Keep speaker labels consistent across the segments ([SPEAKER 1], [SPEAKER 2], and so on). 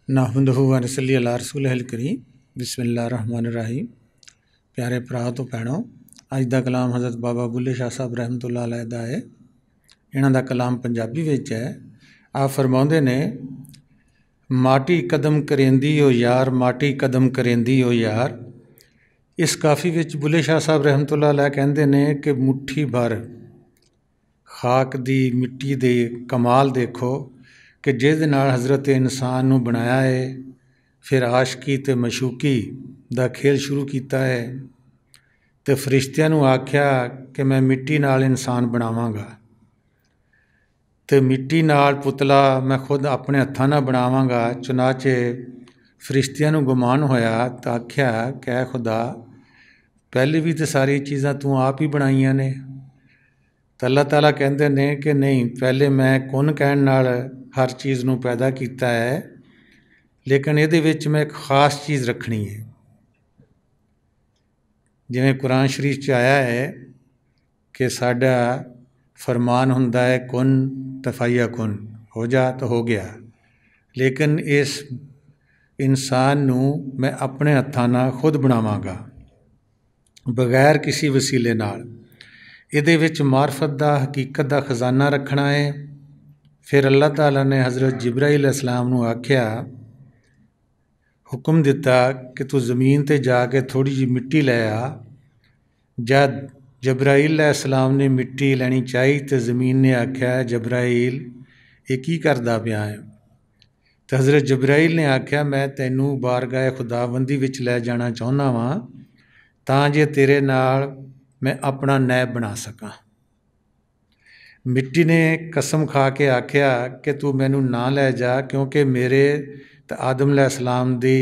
[SPEAKER 1] नाहमदुहु व नसल्ली अला रसूलिहिल करीम बिस्मिल्लाहिर्रहमानिर्रहीम। प्यारे भरा तो भैणों, अज का कलाम हज़रत बाबा बुल्ले शाह साहब रहमतुल्लाह अलैह दा है। इन्हां दा कलाम पंजाबी विच है। आप फरमाउंदे ने, माटी कदम करेंदी ओ यार, माटी कदम करेंदी ओ यार। इस काफ़ी विच बुल्ले शाह साहब रहमतुल्लाह अलैह कहंदे ने कि मुट्ठी भर खाक दी मिट्टी दे कमाल देखो कि जिहदे नाल हज़रत इंसान नूं बनाया है, फिर आशकी ते मशूकी दा खेल शुरू कीता है ते फरिश्तियां नूं आख्या कि मैं मिट्टी नाल इंसान बनावांगा ते मिट्टी नाल पुतला मैं खुद अपने हत्थां नाल बनावांगा। चुनाचे फरिश्तियां नूं गुमान होया तो आख्या कि ऐ खुदा, पहले भी तो सारी चीज़ां तूं आप ही बनाईयां ने। तो अल्लाह ताला कहते ने कि नहीं, पहले मैं कुन कहण नाल हर चीज़ नूं पैदा कीता है, लेकिन इहदे विच मैं एक खास चीज़ रखनी है। जिवें कुरान शरीफ च आया है कि साडा फरमान हुंदा है कुन तफाया कुन, हो जा तो हो गया। लेकिन इस इंसान नूं मैं अपने हत्थां नाल खुद बनावांगा, बगैर किसी वसीले नाल। इहदे विच मार्फत दा, हकीकत दा खजाना रखना है। फिर अल्लाह ताला ने हज़रत जिब्राइल अलैहिस्सलाम नूं आख्या, हुक्म दिता कि तू ज़मीन ते जाके थोड़ी जी मिट्टी लै आ। जद जब्राइल अलैहिस्सलाम ने मिट्टी लैनी चाही तो ज़मीन ने आख्या, जब्राइल ये की करदा पिया है? तो हज़रत जब्राइल ने आख्या, मैं तैनूं बारगाह खुदाबंदी विच लै जाना चाहुंदा वां तां जे तेरे नाल मैं अपना नैब बना सकां। मिट्टी ने कसम खा के आख्या कि तू मैनू ना लै जा, क्योंकि मेरे ते आदम अलैहिस्सलाम दी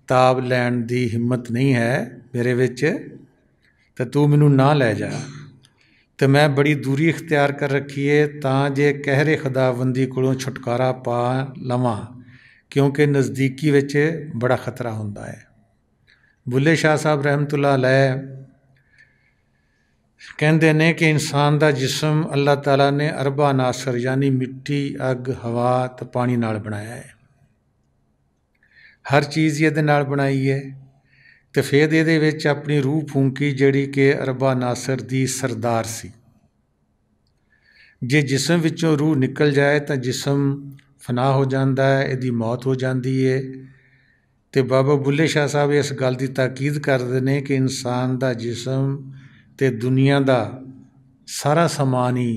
[SPEAKER 1] ताब लैण दी हिम्मत नहीं है मेरे विच, तो तू मैनू ना लै जा। तो मैं बड़ी दूरी इख्तियार कर रखी है तां जे कहरे खुदाबंदी कोलों छुटकारा पा लवां, क्योंकि नज़दीकी विच बड़ा खतरा हुंदा है। बुल्ले शाह साहब रहमतुल्लाह अलैह कहते ने कि इंसान का जिस्म अल्लाह ताला ने अरबा नासर यानी मिट्टी, अग, हवा तो पानी नाल बनाया है। हर चीज़ ये नाल बनाई है। तो फिर ये विच अपनी रूह फूंकी जिहड़ी कि अरबा नासर दी सरदार सी। जे जिस्म विचों रूह निकल जाए तो जिस्म फना हो जाता है, इहदी मौत हो जाती है। तो बाबा बुल्ले शाह साहब इस गल की ताकीद करते हैं कि इंसान का जिस्म ते दुनिया का सारा समान ही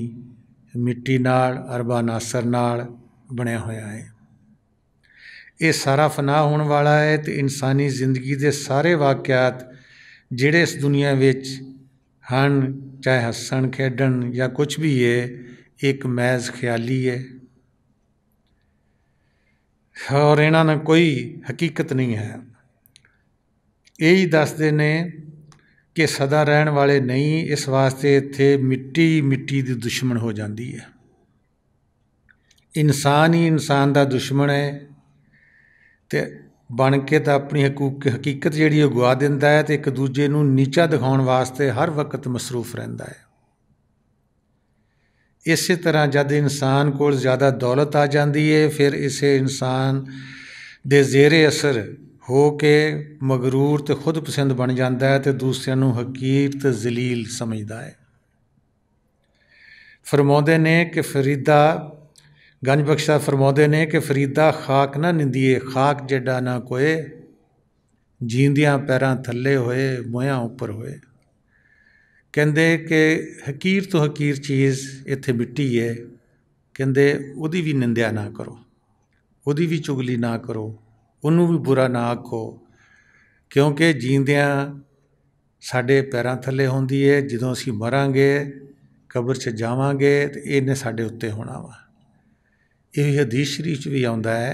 [SPEAKER 1] मिट्टी नाल, अरबा नासर नाल बनया होया है। ये सारा फना होने वाला है। तो इंसानी जिंदगी के सारे वाक़यात जिहड़े इस दुनिया विच हन, चाहे हसन खेडन या कुछ भी है, एक महज ख्याली है और इन्हां ने कोई हकीकत नहीं है। यही दसदे ने कि सदा रहन वाले नहीं, इस वास्ते इत्थे मिट्टी मिट्टी दी दुश्मन हो जाती है। इंसान ही इंसान का दुश्मन है तो बन के तो अपनी हकीकत जिहड़ी गवा दिंदा है, तो एक दूजे नूं नीचा दिखाउण वास्ते हर वक्त मसरूफ रहिंदा है। इस तरह जब इंसान कोल ज़्यादा दौलत आ जाती है, फिर इसे इंसान दे ज़ेरे असर हो के मगरूर तो खुद पसंद बन जाता है, तो दूसरों नूं हकीर तो जलील समझदा है। फरमाउंदे ने कि फरीदा गंज बख्शा फरमाउंदे ने कि फरीदा खाक ना निंदिए, खाक जिड्डा ना कोए, जींदियां पैरां थल्ले होए, मोयां उपर होए। कहंदे कि हकीर तो हकीर चीज़ इत्थे मिट्टी है, कहंदे उहदी भी निंदिया ना करो, उहदी भी चुगली ना करो, उन्होंने भी बुरा ना आखो, क्योंकि जींदियां साडे पैरां थल्ले होंदी है, जदों असीं मरांगे कबर च जावांगे तो इहने साडे उत्ते होना वा। यह हदीस शरीफ भी आउंदा है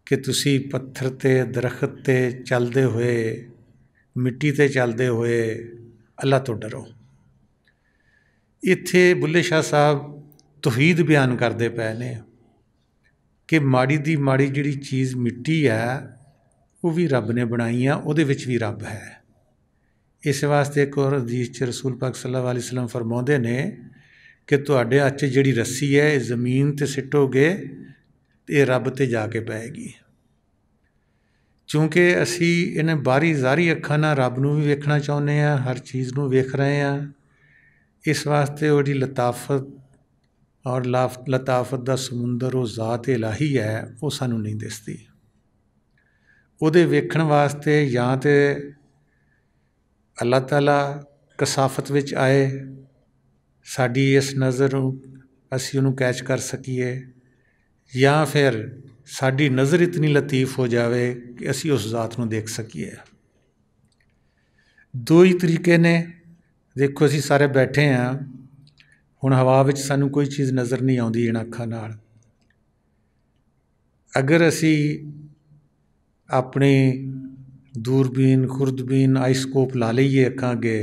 [SPEAKER 1] कि तुसीं पत्थर ते, दरख्त ते चलदे होए, मिट्टी ते चलदे होए अल्लाह तो डरो। इत्थे बुल्ले शाह साहब तौहीद बयान करते पे ने कि माड़ी दी माड़ी जिहड़ी चीज़ मिट्टी है वो भी रब ने बनाई है, उहदे विच भी रब है। इस वास्ते एक और हदीस च रसूल पाक सल्लल्लाहु अलैहि वसल्लम फरमाउंदे ने कि तुहाडे हत्थ च जिहड़ी रस्सी है, ज़मीन ते सिटोगे ये रब ते जाके पैगी। क्योंकि असी इन्हें बाहरी ज़ाहरी अखां नाल रब नूं भी वेखना चाहुंदे आ, हर चीज़ नूं वेख रहे हैं। इस वास्ते वो लताफत और लताफत का समुंदर वो ज़ात इलाही है, वो सानूं नहीं दिसदी। ਉਹਦੇ ਵੇਖਣ ਵਾਸਤੇ ਜਾਂ तो अल्लाह ताला कसाफत विच आए, साड़ी इस नज़र असी उन्होंने कैच कर सकीए, या फिर साड़ी नज़र इतनी लतीफ़ हो जाए कि असी उस ज़ात नूं देख सकीए। दो ही तरीके ने। देखो असी सारे बैठे हाँ, हुण हवा विच सानूं कोई चीज़ नज़र नहीं आउंदी इन्हां अखां नाल। अगर असी अपनी दूरबीन खुरदबीन आईस्कोप ला लीए अखां अगे,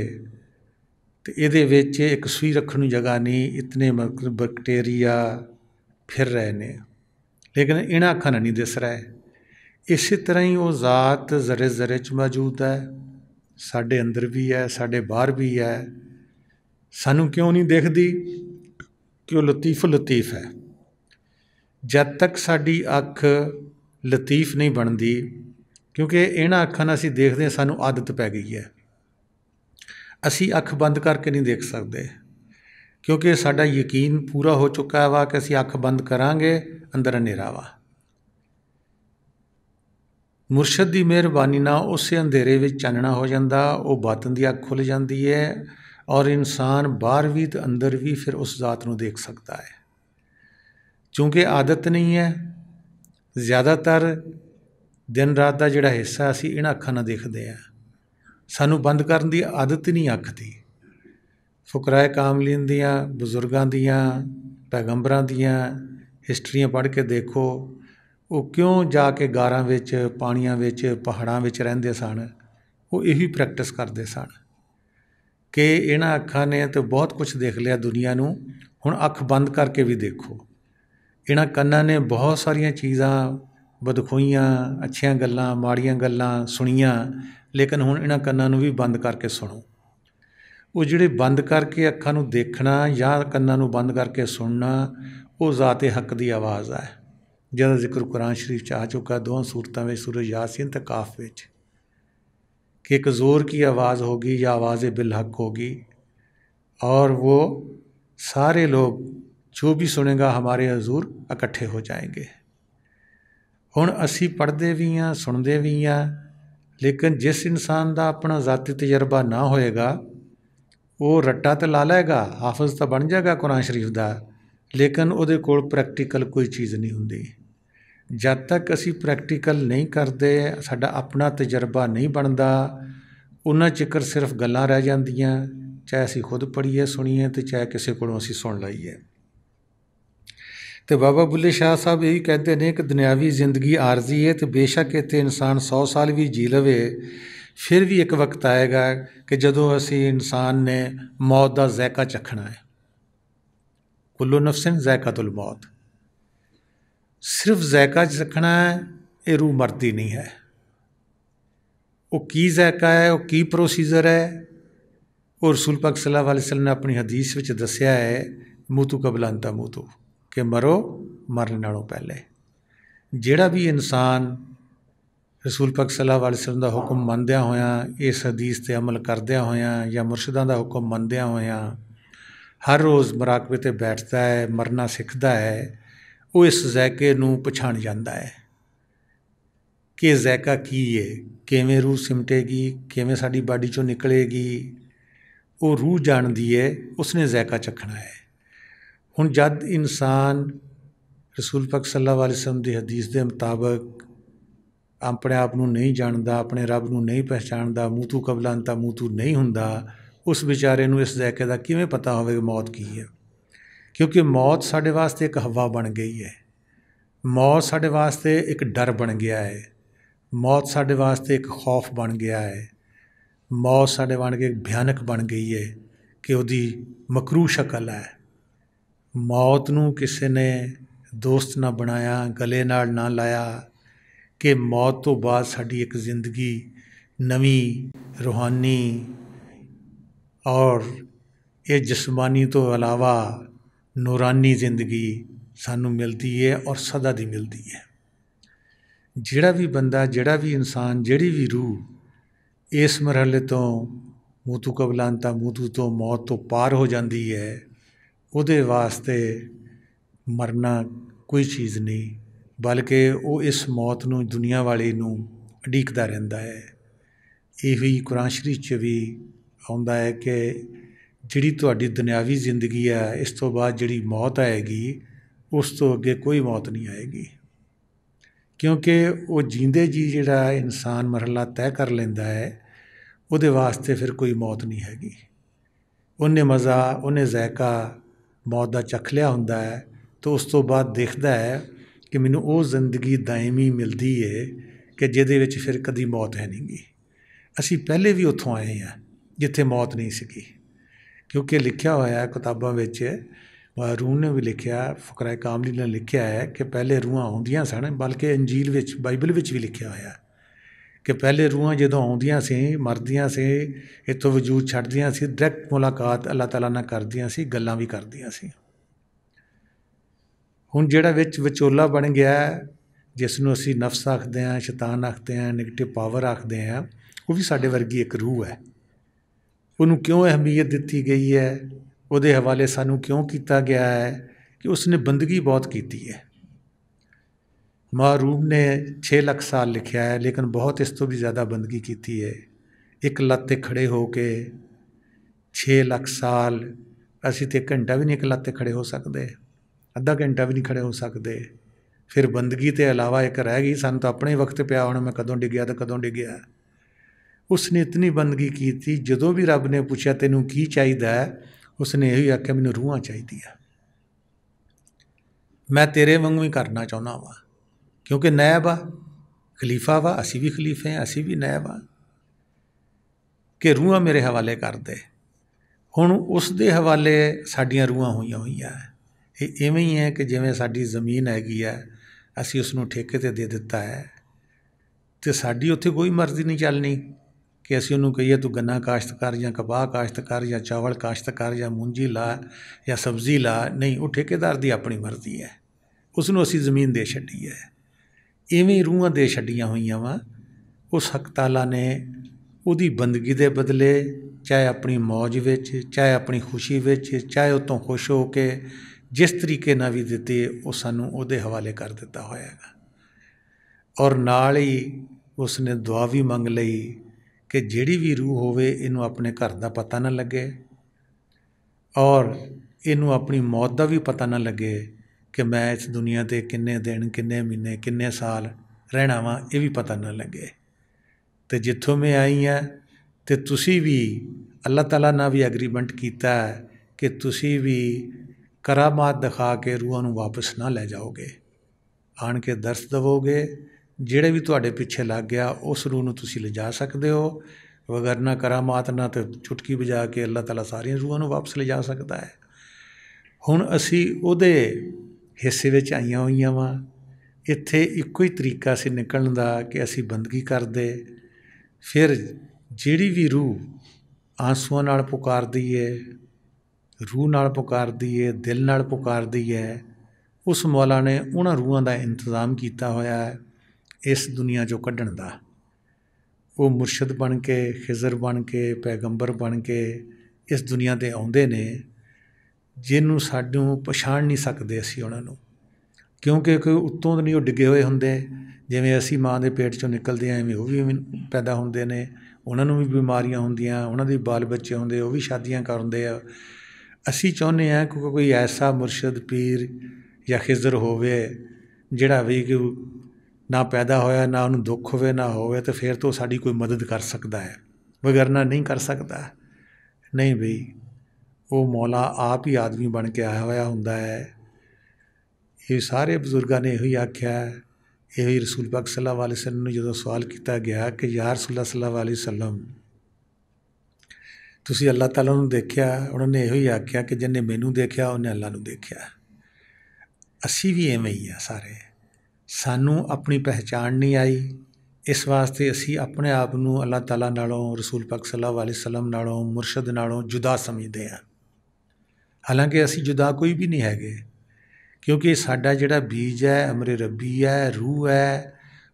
[SPEAKER 1] तो ये एक सूई रखने की जगह नहीं, इतने बैक्टीरिया फिर रहे ने, लेकिन इन्हां अखां नहीं दिस रहा है। इस तरह ही वो ज़ात ज़रे ज़रे च मौजूद है, साढ़े अंदर भी है, साढ़े बाहर भी है। सानू क्यों नहीं दिखती? कि वो लतीफ़ लतीफ़ है। जब तक साड़ी अख लतीफ़ नहीं बनती, क्योंकि इन्हां अखां नाल असीं देखते हैं, सानू आदत पै गई है। असी अख बंद करके नहीं देख सकते, क्योंकि साडा यकीन पूरा हो चुका वा कि असी अख बंद करांगे अंदर हनेरा वा। मुरशद की मेहरबानी नाल उस अंधेरे में चानना हो जाता, वो बातन की अख खुल जाती है और इंसान बाहर भी तो अंदर भी फिर उस ज़ात नूं देख सकता है। क्योंकि आदत नहीं है, ज़्यादातर दिन रात का जिहड़ा हिस्सा असी इन्हां अखां नाल देखते हैं। सानू बंद करन की आदत नहीं अख की। फुकराए कामलीन दियाँ, बजुर्गों दियाँ, पैगंबरां दियाँ हिस्टरियाँ पढ़ के देखो, वो क्यों जाके गारां विच, पानियां विच, पहाड़ां विच रहिंदे सन। वो यही प्रैक्टिस करते सन कि इन्हां अखां ने तो बहुत कुछ देख लिया दुनिया नूं, हुण अख बंद करके भी देखो। इन्हां कन्नां ने बहुत सारिया चीज़ां बदखोईयां, अच्छियां गल्लां, माड़ियां गल्लां सुनियां, लेकिन हुण इन्हां कन्नां नूं भी बंद करके सुनो। वो जिहड़े बंद करके अखां नूं देखना या कन्नां नूं बंद करके सुनना, वो ज़ाते हक की आवाज़ है, जिहदा जिक्र कुरान शरीफ च आ चुका, दोवां सूरतां विच, सूरह यासीन ते काफ विच, कि एक ज़ोर की आवाज़ होगी या आवाज़ बिलहक होगी, और वो सारे लोग जो भी सुनेगा हमारे हजूर इकट्ठे हो जाएंगे। हुण असी पढ़ते भी हाँ, सुनते भी हाँ, लेकिन जिस इंसान का अपना ज़ाती तजर्बा ना होएगा, वो रट्टा तो ला लेगा, हाफिज तो बन जाएगा कुरान शरीफ का, लेकिन उहदे कोल प्रैक्टिकल कोई चीज़ नहीं होंदी। जब तक असी प्रैक्टिकल नहीं करते, साडा अपना तजर्बा नहीं बनता, उन्ना चिकर सिर्फ गल्लां रह जांदियां, चाहे असी खुद पढ़ीए सुनीए तो चाहे किसी कोलों असी सुन लईए। तो बाबा बुल्ले शाह साहब यही कहते हैं कि दुनियावी जिंदगी आरजी है, तो बेशक इत्थे इंसान 100 साल भी जी लवे, फिर भी एक वक्त आएगा कि जदों असी इंसान ने मौत का ज़ायका चखना है। कुल्लु नफ्सिन ज़ायकातुल मौत, सिर्फ ज़ायका चखना है, ये रूह मरती नहीं है। वो की ज़ायका है, वो की प्रोसीजर है, और रसूल पाक सल्लल्लाहु अलैहि वसल्लम ने अपनी हदीस विच दस्या है, मूतू कबला अन तमूतू, कि मरो मरने नालों पहले। जिहड़ा भी इंसान रसूल पाक सल्लल्लाहु अलैहि वसल्लम का हुक्म मनदियां होया, इस हदीस ते अमल करदियां होया, या मुर्शदां दा हुक्म मनदियां होया हर रोज़ मुराकबे ते बैठता है, मरना सीखता है, वो इस ज़ायके नूं पछाण जांदा है कि ज़ायका की है, किवें रूह सिमटेगी, किवें साडी बाडी चों निकलेगी, वो रूह जानदी है, उसने ज़ायका चखना है। हुण जद इंसान रसूल पाक सल्लल्लाहु अलैहि वसल्लम की हदीस के मुताबिक अपने आप नूं नहीं जानता, अपने रब नूं नहीं पहचानता, मूतू कबला अन तमूतू नहीं हुंदा, उस बेचारे नूं इस ज़ायके का किवें पता होवे मौत की है। क्योंकि मौत साडे वास्ते एक हवा बन गई है, मौत साडे वास्ते एक डर बन गया है, मौत साडे वास्ते एक खौफ बन गया है, मौत साडे बन के भयानक बन गई है कि उहदी मकरू शक्ल है। मौत नूं किसी ने दोस्त ना बनाया, गले नाल ना लाया, कि मौत तो बाद साडी एक जिंदगी नवीं रूहानी और ये जिस्मानी तो अलावा नूरानी जिंदगी सानू मिलती है और सदा दी मिलती है। जिहड़ा भी बंदा, जिहड़ा भी इंसान, जिहड़ी भी रूह इस मरहले तो मूतू कबलांता, मूतू तो मौत तो पार हो जाती है, उहदे वास्ते मरना कोई चीज़ नहीं, बल्कि वो इस मौत नूं, दुनिया वाली नूं उड़ीकदा रहिंदा है। यही कुरान शरीफ च भी आउंदा है कि जिहड़ी तुहाडी दुनियावी जिंदगी है, इस तो बाद जिहड़ी मौत आएगी, उस तो अगे कोई मौत नहीं आएगी, क्योंकि वो जींदे जी जिहड़ा इंसान मरहला तय कर लैंदा है, उहदे वास्ते फिर कोई मौत नहीं हैगी। उन्हें मज़ा, उन्हें ज़ायका मौत दा चख लिया हुंदा है, तो उस तो बाद देखदा है कि मैनूं वो जिंदगी दायमी मिलदी है कि जिहदे विच फिर कदी मौत है नहीं गी। असीं पहले भी उत्थों आए हैं जिथे मौत नहीं सीगी, क्योंकि लिखिया होया है किताबां विच, रूह ने भी लिखिया, फकराए कामली ने लिखिया है कि पहले रूहां आउंदियां सन, बल्कि अंजील विच, बाइबल विच भी लिखिया होया है कि पहले रूहां जदों आउंदियां सी, मरदियां सी, इत्थों वजूद छड्डदियां सी, डायरैक्ट मुलाकात अल्लाह ताला नाल करदियां सी, गल्लां भी करदियां सी। हुण जिहड़ा विच विचोला बन गया, जिसनूं असीं नफ्स आखदे हां, शैतान आखदे हां, नैगेटिव पावर आखदे हां, वो भी साडे वर्गी एक रूह है। उन्होंने क्यों अहमियत दी गई है, उहदे हवाले सानू क्यों किया गया है कि उसने बंदगी बहुत की है। महरूब ने 6 लाख साल लिखा है, लेकिन बहुत इस तो भी ज़्यादा बंदगी की है। एक लत्त ते खड़े हो के 6 लाख साल, असीं ते घंटा भी नहीं एक लत्त ते खड़े हो सकते, अद्धा घंटा भी नहीं खड़े हो सकते। फिर बंदगी के अलावा एक रह गई, सानू तो अपने वक्त पिया होना, मैं कदों डिग्या तो कदों डिग्या। उसने इतनी बंदगी की थी, जदों भी रब ने पूछा तेनू की चाहिए, उसने यही आख्या मैनू रूहां चाहिए, मैं तेरे वांगू ही करना चाहुंदा वा, क्योंकि नैब आ, खलीफा वा, असी भी खलीफे हैं, असी भी नैब आ, कि रूहां मेरे हवाले कर दे। हुण उस दे हवाले साडियां रूहां होईयां होईयां है। ये इवें ही है कि जिवें साडी जमीन हैगी है, असी उसनूं ठेके ते दे दिता है, तो साडी उत्थे कोई मर्जी नहीं चलनी कि असीं उन्होंने कहीए तू गन्ना काश्त कर, या कपाह काश्त कर, या चावल काश्त कर, या मूंजी ला, या सब्जी ला। नहीं, वो ठेकेदार की अपनी मर्जी है, उसनों असीं जमीन दे छड्डी है। इवें रूहां दे छड्डियां होईयां वा। उस हक ताला ने उहदी बंदगी दे बदले, चाहे अपनी मौज विच, चाहे अपनी खुशी विच, चाहे उतों खुश हो के जिस तरीके नाल भी दित्ती, वो सानूं उहदे हवाले कर दिता होया है। और नाल ही उसने दुआ भी मंग लई कि जिहड़ी भी रूह होवे, इनू अपने घर का पता ना लगे, और इनू अपनी मौत का भी पता ना लगे कि मैं इस दुनिया ते किन्ने दिन, किन्ने महीने, किन्ने साल रहना वा, ये भी पता ना लगे। तो जिथों मैं आई हाँ, तो तुसी भी अल्लाह ताला ना भी एग्रीमेंट किया है कि तुसी भी करामात दिखा के रूहां नूं वापस ना लै जाओगे, आन के दर्श दवोगे। ਜਿਹੜੇ भी ਤੁਹਾਡੇ पिछे लग गया, उस रूह ਨੂੰ ਤੁਸੀਂ ਲਿਜਾ ਸਕਦੇ हो, वगरना करामात ना तो चुटकी बजा के अल्लाह ताला सारियां रूहां ਨੂੰ वापस लिजा सकता है। ਹੁਣ ਅਸੀਂ ਉਹਦੇ ਹਿੱਸੇ ਵਿੱਚ ਆਈਆਂ ਹੋਈਆਂ ਵਾਂ। ਇੱਥੇ ਇੱਕੋ ਹੀ ਤਰੀਕਾ ਸੀ ਨਿਕਲਣ ਦਾ ਕਿ ਅਸੀਂ ਬੰਦਗੀ ਕਰਦੇ, ਫਿਰ ਜਿਹੜੀ ਵੀ ਰੂਹ ਆਂਸੂਆਂ ਨਾਲ ਪੁਕਾਰਦੀ ਹੈ, रूह नाल पुकारदी है, दिल नाल पुकारदी है, उस मौला ने उन्हां रूहां का इंतज़ाम किया होया है इस दुनिया चों कढ़ण दा। वो मुर्शद बन के, खिज़र बन के, पैगंबर बन के इस दुनिया ते आउंदे ने, जिन्नू सानू पछाण नहीं सकते असीं उन्हां नूं, क्योंकि कोई उत्तों नहीं वो डिगे हुए हुंदे। जिवें असीं माँ के पेट चों निकलदे हैं, इवें वो भी पैदा हुंदे ने, उन्हां नूं भी बीमारियां हुंदियां, उन्हां दे बाल बच्चे हुंदे, वो भी शादियां करदे आ। असी चाहुंदे हां कि कोई ऐसा मुर्शद, पीर या खिज़र होवे जिहड़ा भी कि ना पैदा होया, ना उन्हें दुख होवे ना होवे, तो फिर तो साडी कोई मदद कर सकता है, वगरना नहीं कर सकता। नहीं बई, वो मौला आप ही आदमी बन के आया होया हुंदा है। ये सारे बजुर्गों ने यही आख्या, यही रसूल पाक सल्लल्लाहु अलैहि वसल्लम ने जो सवाल किया गया कि या रसूलल्लाह सल्लल्लाहु अलैहि वसल्लम तुसीं अल्लाह ताला नूं देखिया, उन्होंने यही आख्या कि जिन्हें मैनू देखिया उन्हें अल्लाह नूं देखिया। असी भी इवें ही आ सारे, सानू अपनी पहचान नहीं आई, इस वास्ते असी अपने आप नूं अल्लाह ताला नालों, रसूल पाक सल्लल्लाहु अलैहि वसल्लम नालों, मुर्शद नालों जुदा समझते हैं। हालांकि असी जुदा कोई भी नहीं हैगे, क्योंकि साडा जिहड़ा बीज है अमरे रब्बी है, रूह है,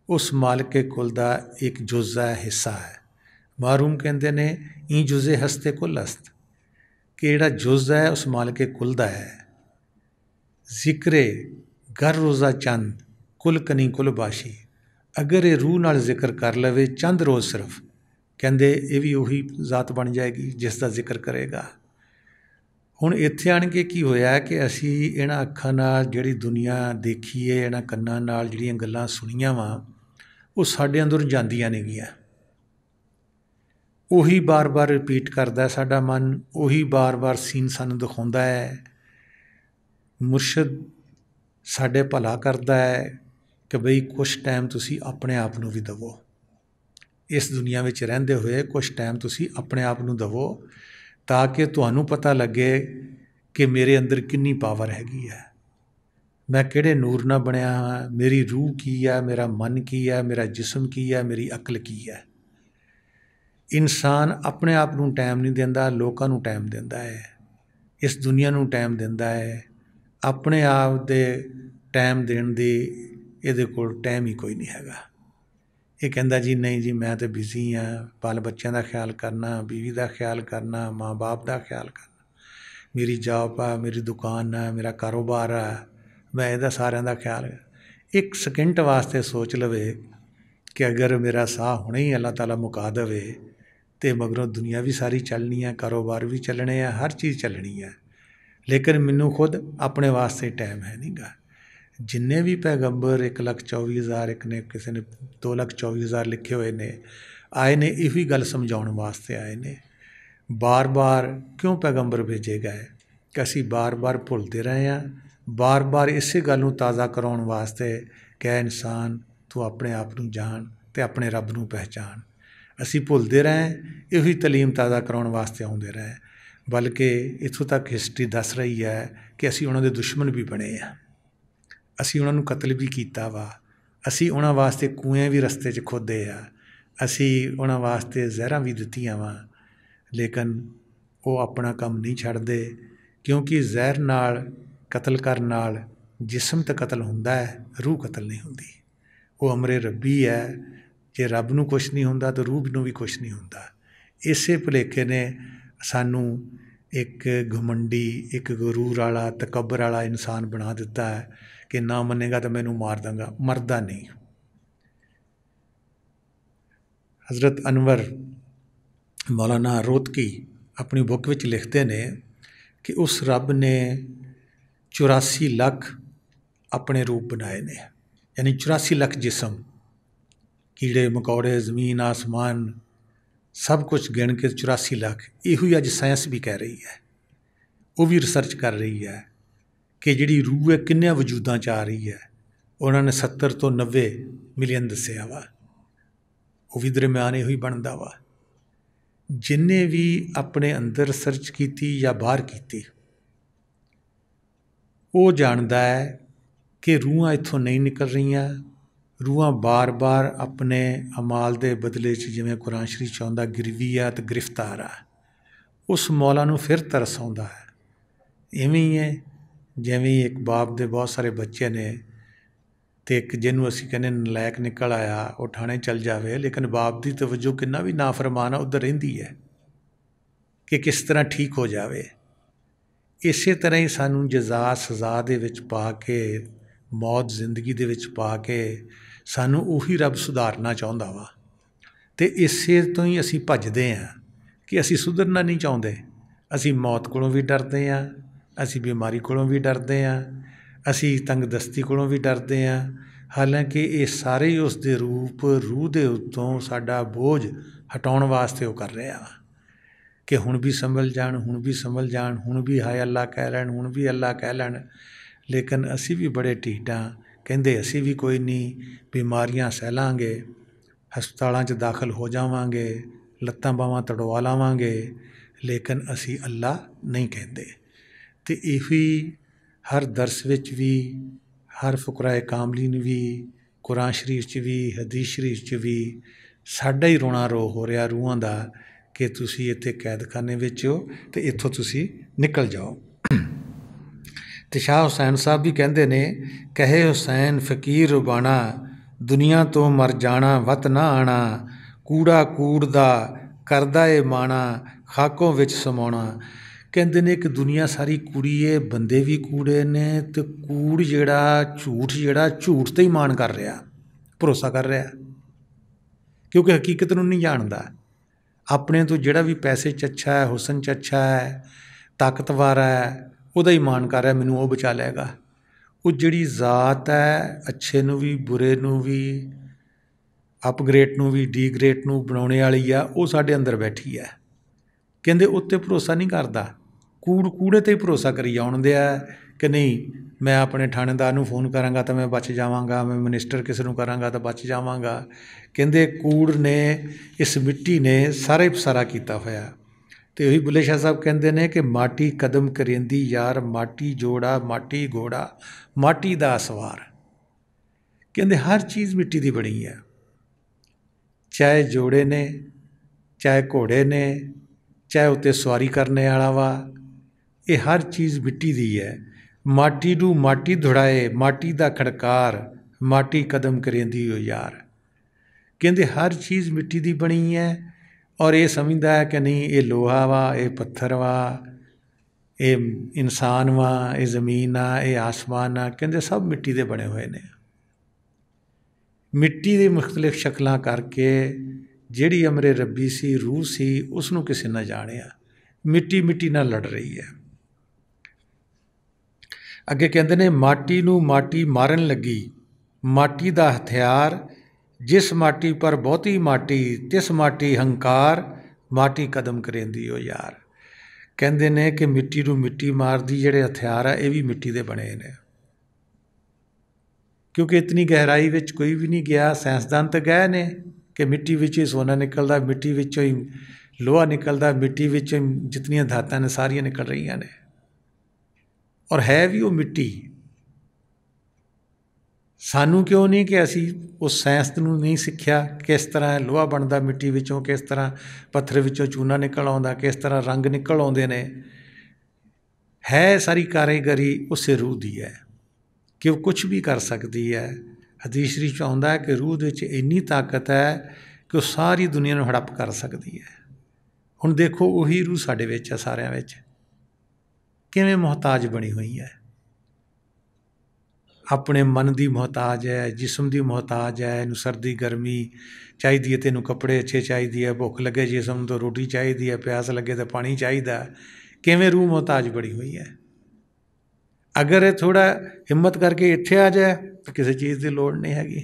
[SPEAKER 1] उस मालके कुल दा एक जुज़ है, हिस्सा है। मारूम कहते ने ई जुज़े हस्ते कुल हस्त, कि जिहड़ा जुज़ है उस मालके कुल दा है। जिक्रे घर रोज़ा चंद कुल कनी कुल बाशी, अगर ये रूह नाल जिक्र कर लवे चंद रोज़ सिर्फ, कहते ये भी उही ज़ात बन जाएगी जिसका जिक्र करेगा। हुण इत्थे आण के की होया कि असी इन्हां अखां नाल जिहड़ी दुनिया देखी है, इन्हां कन्नां नाल जिहड़ियां गल्लां सुणीआं वा, वो साडे अंदर जांदियां नहीं गईयां। उही बार बार रिपीट करदा है साडा मन, उही बार बार सीन सानूं दिखाउंदा है। मुर्शद साडे भला करदा है कि बई कुछ टाइम तुसी अपने आप नूं भी दवो, इस दुनिया विच रहिंदे होए कुछ टाइम तुसी अपने आप नूं दवो, ताकि तुहानूं पता लगे कि मेरे अंदर कितनी पावर हैगी है, मैं किहड़े नूर नाल बनिया हाँ, मेरी रूह की है, मेरा मन की है, मेरा जिस्म की है, मेरी अकल की है। इंसान अपने आप नूं टाइम नहीं दिंदा, लोकां नूं टाइम दिंदा है, इस दुनिया नूं टाइम दिंदा है। अपने आप दे टाइम देण दी इहदे कोल टाइम ही कोई नहीं हैगा। ये कहंदा जी नहीं जी मैं तो बिजी हाँ, बाल बच्चों का ख्याल करना, बीवी का ख्याल करना, माँ बाप का ख्याल करना, मेरी जॉब है, मेरी दुकान है, मेरा कारोबार है, मैं इहदा सारिਆਂ ਦਾ ख्याल। एक सेकंड वास्ते सोच लवे कि अगर मेरा साह हुणे ही अल्लाह ताला मुका देवे तो मगरों दुनिया भी सारी चलनी है, कारोबार भी चलने हैं, हर चीज़ चलनी है, लेकिन मैनू खुद अपने वास्ते टाइम है नहीं गा। जिन्ने भी पैगंबर 1,24,000 एक ने किसी ने 2,24,000 लिखे हुए ने, आए ने यही गल समझाने वास्ते आए ने। बार बार क्यों पैगंबर भेजे गए कि असी बार बार भुलते रहे हैं, बार बार इसे गल नूं ताज़ा कराउण वास्ते कि इंसान तू अपने आप नूं जान ते अपने रब नूं पहचान। असी भुलते रहे, यही तलीम ताज़ा कराउण वास्ते आउंदे रहे, बल्कि इत्थों तक हिस्टरी दस रही है कि असी उन्हां दे दुश्मन भी बने हैं, असी उन्हां नूं कतल भी कीता वा, असी उन्हां वास्ते कुएं भी रस्ते च खोदे आ, असी उन्हां वास्ते जहरां भी दित्तियां वा, लेकिन वो अपना काम नहीं छड्डदे, क्योंकि जहर नाल कतल करन नाल जिस्म ते कतल हुंदा है, रूह कतल नहीं हुंदी। वो अमरे रब्बी है, जे रब नूं कुछ नहीं हुंदा तो रूह नूं भी कुछ नहीं हुंदा। इसे भुलेखे ने सानू एक घमंडी, एक गरूर वाला, तकबर वाला इंसान बना दिता है कि ना मनेगा तो मैनू मार दूंगा। मरदा नहीं। हज़रत अनवर मौलाना रोहतकी अपनी बुक विच लिखते ने कि उस रब ने 84 लाख अपने रूप बनाए ने, यानी 84 लाख जिस्म, कीड़े मकौड़े, ज़मीन आसमान, सब कुछ गिन के 84 लाख। यही अज साइंस भी कह रही है, वो भी रिसर्च कर रही है कि जिहड़ी रूह है किन्ने वजूदां च आ रही है। उन्होंने 70 तो 90 मिलियन दस्सिया वा, वो भी दरम्यान यही बनता वा। जिन्हें भी अपने अंदर रिसर्च की या बाहर की, वो जानता है कि रूहां इत्थों नहीं निकल रही, रूहां बार बार अपने अमाल के बदले जिवें कुरान शरीफ चाहता गिरवी है तो गिरफ्तार है। उस मौला नूं फिर तरस आउंदा है। इवें ही है जिवें एक बाप के बहुत सारे बच्चे ने, तो एक जिन्हों असीं कहने नलायक निकल आया वो थाने चल जाए, लेकिन बाप की तवज्जो कितना भी नाफरमान उधर रहिंदी है कि किस तरह ठीक हो जाए। इस तरह ही सानू जजा सज़ा दे विच पा के, मौत जिंदगी दे विच पा के सानू उही रब सुधारना चाहुंदा वा, ते इसे तो ही असी भजदे हैं कि असी सुधरना नहीं चाहुंदे। असी मौत कोलों भी डरदे हैं, असी बीमारी कोलों भी डरदे हैं, असी तंगदस्ती कोलों भी डरदे हैं। हालांकि ये सारे ही उसके रूप रूह दे उत्तों साडा बोझ हटाउण वास्ते वो कर रहे हैं कि हुण भी संभल जाण, हुण भी संभल जाण, हुण भी हाय अल्लाह कह लैण, हुण भी अल्लाह कह लैण। लेकिन असी भी बड़े ढीठ हाँ, कहंदे असी भी कोई नहीं, बीमारियां सह लांगे, हस्पतालों च दाखिल हो जावांगे, लत्तां बावां तड़वा लावांगे, लेकिन असी अल्लाह नहीं कहते। तो यही हर दरस विच भी, हर फुकराए कामलीन भी, कुरान शरीफ च भी, हदीस शरीफ च भी साडा ही रोना रो हो रहा रूहां दा कि तुसी इत्थे कैदखाने विच हो ते इत्थों तुसी निकल जाओ। तो शाह हुसैन साहब भी कहते ने, कहे हुसैन फकीर रुबाना, दुनिया तो मर जाना वत ना आना, कूड़ा कूड़ दा करदा ए माना, खाकों विच समाना। कहते ने कि दुनिया सारी कूड़ी है, बंदे भी कूड़े ने, तो कूड़ जिहड़ा झूठ जिहड़ा झूठ ते ही मान कर रहा, भरोसा कर रहा, क्योंकि हकीकत नूं नहीं जानदा। अपने तो जिहड़ा भी पैसे च अच्छा है, हुसन च अच्छा है, ताकतवर है, ਉਹਦਾ ਹੀ ਮਾਣ ਕਰ ਰਿਹਾ ਮੈਨੂੰ ਉਹ ਬਚਾ ਲਏਗਾ। ਉਹ ਜਿਹੜੀ ਜ਼ਾਤ ਹੈ ਅੱਛੇ ਨੂੰ ਵੀ ਬੁਰੇ ਨੂੰ ਵੀ ਅਪਗ੍ਰੇਡ ਨੂੰ ਵੀ ਡੀਗ੍ਰੇਡ ਨੂੰ ਬਣਾਉਣ ਵਾਲੀ ਆ, ਉਹ ਸਾਡੇ ਅੰਦਰ ਬੈਠੀ ਹੈ। ਕਹਿੰਦੇ ਉੱਤੇ ਭਰੋਸਾ ਨਹੀਂ ਕਰਦਾ, ਕੂੜੇ 'ਤੇ ਹੀ ਭਰੋਸਾ ਕਰੀ ਆਉਣਦੇ ਆ ਕਿ ਨਹੀਂ ਮੈਂ ਆਪਣੇ ਥਾਣੇਦਾਰ ਨੂੰ ਫੋਨ ਕਰਾਂਗਾ ਤਾਂ ਮੈਂ ਬਚ ਜਾਵਾਂਗਾ, ਮੈਂ ਮਿਨਿਸਟਰ ਕਿਸੇ ਨੂੰ ਕਰਾਂਗਾ ਤਾਂ ਬਚ ਜਾਵਾਂਗਾ। ਕਹਿੰਦੇ ਕੂੜ ਨੇ, ਇਸ ਮਿੱਟੀ ਨੇ ਸਾਰਾ ਹੀ ਪਸਾਰਾ ਕੀਤਾ ਹੋਇਆ। तो यही बुल्ले शाह साहब कहते हैं कि माटी कदम करेंदी यार, माटी जोड़ा माटी घोड़ा माटी दा सवार। कहते हर चीज़ मिट्टी की बनी है, चाहे जोड़े ने, चाहे घोड़े ने, चाहे उत्ते सवारी करने वाला वा, ये हर चीज़ मिट्टी दी है। माटी नूं माटी धुड़ाए, माटी दा खड़कार, माटी कदम करेंदी हो यार। कहते हर चीज़ मिट्टी की बनी है, और ये समझदा है कि नहीं ये लोहा वा, ये पत्थर वा, ये इंसान वा, ये ज़मीन आ, ये आसमान आ। कहते सब मिट्टी के बने हुए ने। मिट्टी की मुख्तलिफ शक्लां करके जिहड़ी अमरे रब्बी सी, रूह सी, उसनूं किसी ने जानिया। मिट्टी मिट्टी नाल लड़ रही है। अगे कहते ने माटी नूं माटी मारन लगी, माटी दा हथियार, जिस माटी पर बहुती माटी, तिस माटी हंकार, माटी कदम करेंदी हो यार। कहते ने कि मिट्टी नूं मिट्टी मारदी जिहड़े हथियार है, ये भी मिट्टी दे बने ने, क्योंकि इतनी गहराई विच कोई भी नहीं गया। साइंसदान तो गए ने कि मिट्टी विच ही सोना निकलदा, मिट्टी विचों ही लोहा निकलदा, मिट्टी विचों जितनियां धातां ने सारियां निकल रही ने, और है भी वो मिट्टी। सानू क्यों नहीं कि असी उस साइंस नूं नहीं सिक्ख्या, किस तरह लोहा बनता मिट्टी विचों, किस तरह पत्थर विचों चूना निकल आउंदा, किस तरह रंग निकल आउंदे ने। है सारी कारीगरी उस रूह दी है कि वो कुछ भी कर सकती है। हदीस शरीफ आउंदा है कि रूह दे विच इन्नी ताकत है कि वो सारी दुनिया नूं हड़प कर सकती है। हुण देखो उही रूह साडे विच है, सारियां विच किवें मुहताज बनी हुई है। अपने मन की मुहताज है, जिस्म की मुहताज है, इनू सर्दी गर्मी चाहिए, तेनू कपड़े अच्छे चाहिए, भुख लगे जिस्म तो रोटी चाहिए, प्यास लगे तो पानी चाहिए। किवें रूह मुहताज बड़ी हुई है। अगर ये थोड़ा हिम्मत करके इत्थे आ जाए तो किसी चीज़ की लोड़ नहीं हैगी।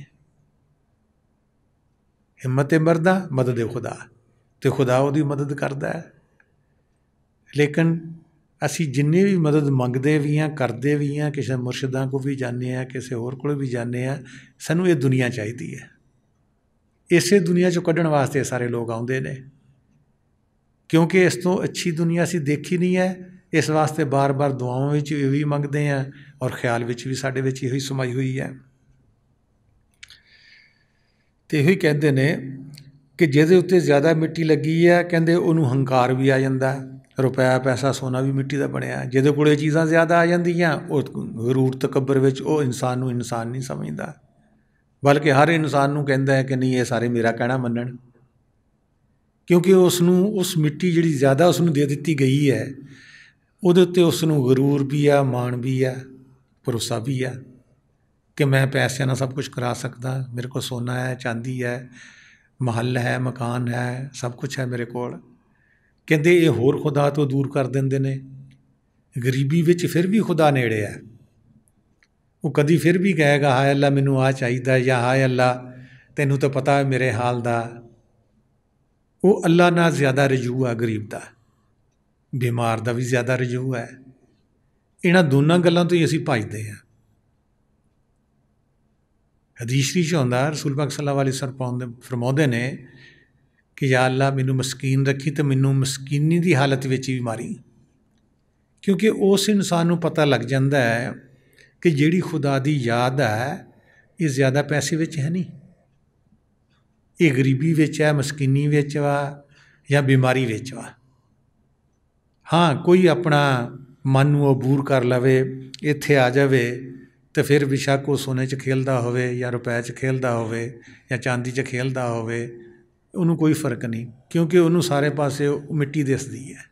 [SPEAKER 1] हिम्मत मरदा, मदद खुदा, तो खुदा उसकी मदद करता है। लेकिन असी जिन्नी भी मदद मंगते भी हाँ, करते भी हाँ, किसी मुर्शदां को भी जाने, किसी होर को भी जाने, सानू ये दुनिया चाहिए है। इसे दुनिया चों कढ़ण वास्ते सारे लोग आउंदे ने, क्योंकि इस तो अच्छी दुनिया असी देखी नहीं है। इस वास्ते बार बार दुआवां विच यही मंगते हैं, और ख्याल विच भी साडे विच यही समाई हुई है। तो यही कहते ने कि जिहदे उत्ते ज़्यादा मिट्टी लगी है, कहते उन्होंने हंकार भी आ जाता है। रुपया पैसा सोना भी मिट्टी का बनया। जिहदे कोल चीज़ां ज़्यादा आ जांदियां, गरूर तकबर विच वो इंसान नूं इंसान नहीं समझदा, बल्कि हर इंसान नूं कहंदा है कि नहीं ये सारे मेरा कहना मनण, क्योंकि उसनूं उस मिट्टी जिहड़ी ज़्यादा उसनूं दे दित्ती गई है, उहदे उत्ते उसनूं गरूर भी है, मान भी है, भरोसा भी है कि मैं पैसे नाल सब कुछ करा सकदा, मेरे को सोना है, चांदी है, महल है, मकान है, सब कुछ है मेरे कोल। कहते ये होर खुदा तो दूर कर देंदे ने। गरीबी विच फिर भी खुदा नेड़े है। वो कदी फिर भी कहेगा हाय अल्लाह मैनू आ चाहिए, या हाय अल्लाह तैनू तो पता है मेरे हाल दा। वो अल्लाह नाल ज़्यादा रजू है गरीब दा, बीमार दा भी ज़्यादा रजू है। इन्हां दोनों गल्लां तो ही असीं भजदे हैं। हदीस शरीफ आउंदा रसूल पाक सल्लल्लाहु अलैहि वसल्लम फरमाउंदे ने कि या अल्लाह मैनू मस्कीन रखी, तो मैनू मस्कीनी की हालत विच भी मारी, क्योंकि उस इंसान नूं पता लग जाता है कि जिहड़ी खुदा की याद है ये ज़्यादा पैसे विच है नहीं, ये गरीबी विच है, मस्कीनी विच वा, या बीमारी विच वा। हाँ कोई अपना मन नूं अबूर कर लवे, इत्थे आ जावे, तो फिर बेशक वो सोने च खेलदा होवे या रुपए च खेलदा होवे या चांदी च खेलदा होवे, उन्होंने कोई फर्क नहीं, क्योंकि उन्होंने सारे पासे मिट्टी दिसदी है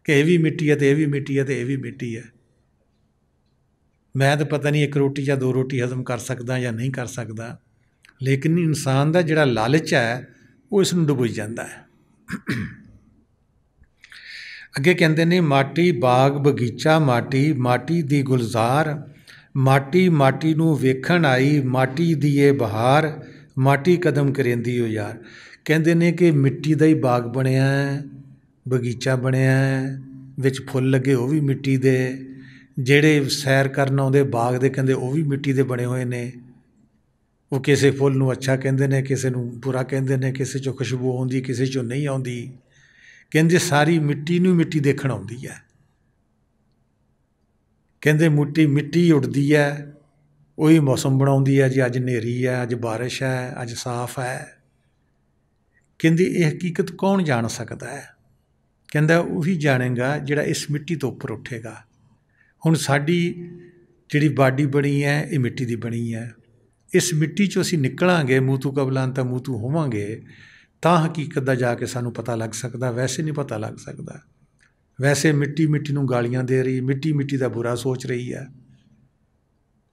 [SPEAKER 1] कि यह भी मिट्टी है तो यह भी मिट्टी है तो यह भी मिट्टी है। मैं तो पता नहीं एक रोटी या दो रोटी हजम कर सकदा या नहीं कर सकदा, लेकिन इंसान का जिहड़ा लालच है वो इसनूं डुबोई जाता है। अगे कहते ने माटी बाग बगीचा माटी, माटी दी गुलजार, माटी माटी नूं वेखण आई, माटी दी ये बहार, माटी कदम करेंदी हो यार। कहते ने कि मिट्टी का ही बाग बनया है, बगीचा बनया है, विच फुल लगे वो भी मिट्टी दे, जेड़े सैर करन आउंदे बाग दे कहते वो भी मिट्टी दे बने हुए ने। वो किसी फुल नूं अच्छा कहते हैं, किसी नूं बुरा कहते हैं, किसी चों खुशबू आउंदी किसी चों नहीं आउंदी। कहते सारी मिट्टी नूं मिट्टी देखण आउंदी है। कहते मिट्टी मिट्टी उड़दी है, वही मौसम बनाउंदी है जी, अज नेरी है, अज बारिश है, अज साफ है। कहते ये हकीकत कौन जान सकता है? कहता वही जानेगा जिहड़ा इस मिट्टी तो उपर उठेगा। हुण साडी जिहड़ी बाडी बनी है ये मिट्टी दी बनी है, इस मिट्टी चों असीं निकलांगे, मूँ तू कबलांता मूँ तू होवांगे, तां हकीकत दा जाके सानूं पता लग सकदा, वैसे नहीं पता लग सकदा। वैसे मिट्टी मिट्टी नूं गालियां दे रही, मिट्टी मिट्टी दा बुरा सोच रही है,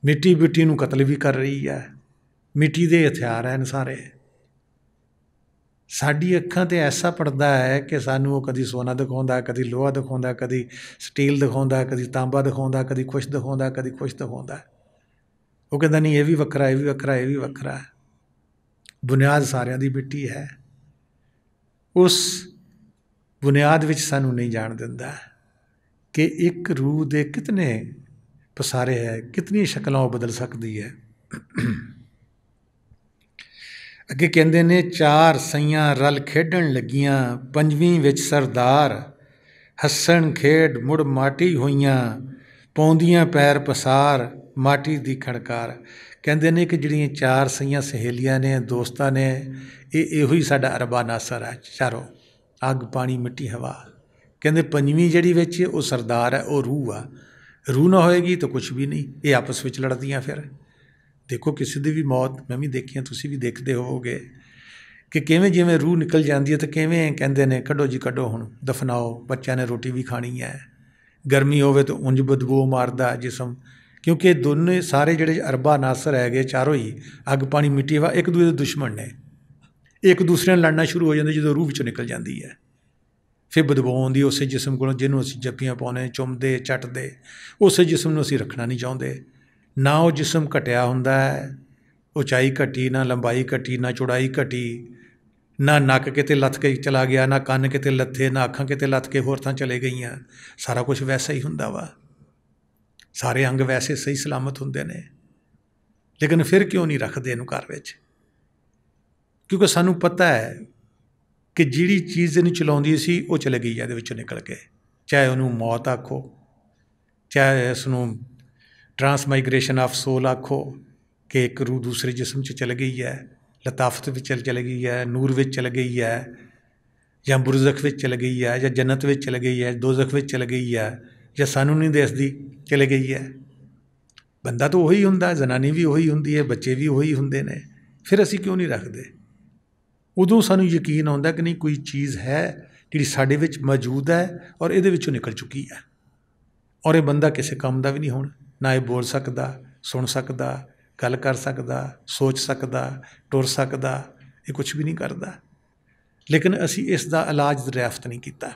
[SPEAKER 1] मिट्टी मिट्टी नूं कतल भी कर रही है, मिट्टी दे हथियार हैं सारे। साडी अखां ते ऐसा पड़दा है कि सानूं वो कदी सोना दिखाउंदा, कदी लोहा दिखाउंदा, कदी स्टील दिखाउंदा, कदी तांबा दिखाउंदा, कदी कुछ दिखाउंदा, कदी कुछ दिखाउंदा। वो कहता नहीं ये भी वखरा, ये भी वखरा, ये भी वखरा। बुनियाद सारिਆਂ ਦੀ मिट्टी है। उस बुनियाद विच सानूं नहीं जाण दिंदा कि एक रूह दे कितने पसारे है, कितनी शक्लों बदल सकती है। अगे कहते ने चार सईयां रल खेडण लगियां, पंजवीं विच सरदार, हसन खेड मुड़ माटी होइयां, पाउंदियां पैर पसार, माटी दी खड़कार। कहते ने कि जिहड़ियां चार सईयां सहेलियां ने, दोस्तां ने, इहो ही साडा अरबा नासर है चारों, अग पानी मिट्टी हवा। कहते पंजवीं जिहड़ी विच वो सरदार है, वो रूह आ। रूह ना होएगी तो कुछ भी नहीं, ये आपस विच लड़दियां। फिर देखो किसी की भी मौत मैं भी देखी, तुसीं भी देखते होवोगे कि किवें जिवें रूह निकल जाती है तो किवें कहते हैं कड्डो जी कड्डो, हुण दफनाओ, बच्चों ने रोटी भी खानी है। गर्मी होवे तो उंज बदबू मारदा जिसम, क्योंकि दोनों सारे जिहड़े अरबा नासर है गए चारों ही, अग पानी मिट्टी हवा, एक दूसरे दे दुश्मन ने, एक दूसरे नाल लड़ना शुरू हो जाते जो रूह विचों निकल जाती है। फिर बदबू आउंदी उस जिसम को जिन्हों असीं जप्पियां पाउने, चुमदे चटदे, उस जिसम नूं असीं रखना नहीं चाहुंदे। ना वो जिसम घटिया हुंदा है, उचाई घटी, ना लंबाई घटी, ना चौड़ाई घटी, ना नक किते लथ के चला गया, ना कन्न किते लथे, ना अखां किते लथ के होर थां चले गईयां। सारा कुछ वैसा ही हुंदा वा, सारे अंग वैसे सही सलामत हुंदे ने, लेकिन फिर क्यों नहीं रखते इनू घर विच? क्योंकि सानू पता है कि जिहड़ी चीज़ इनू चलाउंदी सी वो चले गई है इहदे विचों निकल के, चाहे उन्होंने मौत आखो, चाहे उसनूं ट्रांसमाइग्रेशन ऑफ सोल आखो कि एक रूह दूसरे जिसम च चल गई है, लताफत विच चल गई है, नूर विच चल गई है, या बुरज़ख विच चल गई है, या जन्नत विच चल गई है, दोज़ख विच चल गई है, या सानू नहीं दसदी चल गई है। बंदा तो वही हुंदा, जनानी भी वही हुंदी है, बच्चे भी वही हुंदे ने, फिर असीं क्यों नहीं रखते? उदों सानू यकीन आउंदा कि नहीं कोई चीज़ है जिहड़ी साडे विच मौजूद है और इहदे विचों निकल चुकी है, और ये बंदा किसी काम का भी नहीं होना, ना ये बोल सकता, सुन सकता, गल कर सकता, सोच सकता, टुर सकता, ये कुछ भी नहीं करता। लेकिन असी इसका इलाज दरियाफ्त नहीं किया।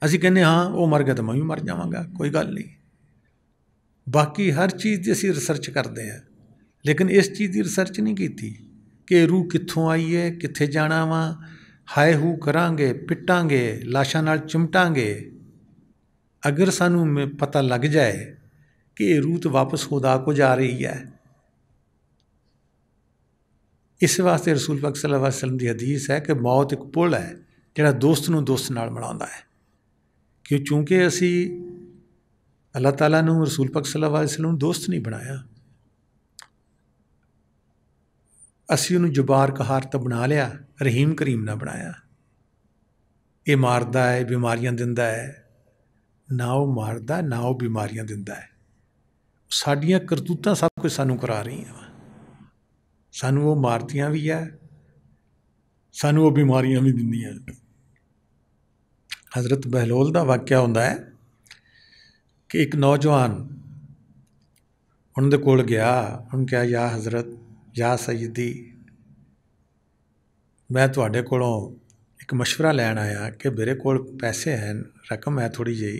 [SPEAKER 1] असी कहने हाँ वो मर गया तो मैं भी मर जावांगा, कोई गल नहीं। बाकी हर चीज़ की असी रिसर्च करते हैं, लेकिन इस चीज़ की रिसर्च नहीं की कि रूह कित्थों आई है, कित्थे जाना वा, हाय हू करांगे, पिटांगे, लाशां नाल चिमटांगे। अगर सानू पता लग जाए कि ये रूह तो वापस खुदा को जा रही है, इस वास्ते रसूल पाक सल्लल्लाहु अलैहि वसल्लम की हदीस है कि मौत एक पुल है जिहड़ा दोस्त नूं दोस्त नाल मिलाउंदा है। क्यों? चूँकि असी अल्लाह ताला नूं रसूल पाक सल्लल्लाहु अलैहि वसल्लम दोस्त नहीं बनाया, असी उन्होंने जबार कहार तो बना लिया, रहीम करीम ना बनाया। ये मारदा है, बीमारियां दिंदा है, ना वो मारदा ना वो बीमारियां दिंदा है। साडियां करतूतां सब कुछ सानू करा रही हैं। सानू वो मारदियां भी है, सानू वो बीमारियां भी दिंदियां। हज़रत बहलोल का वाक्या होंदा है कि एक नौजवान उन्होंने कोल गया, उन्होंने कहा या हज़रत या सैयदी, मैं तुहाडे कोलों एक मशवरा लैन आया कि मेरे कोल पैसे हैं, रकम है थोड़ी जी,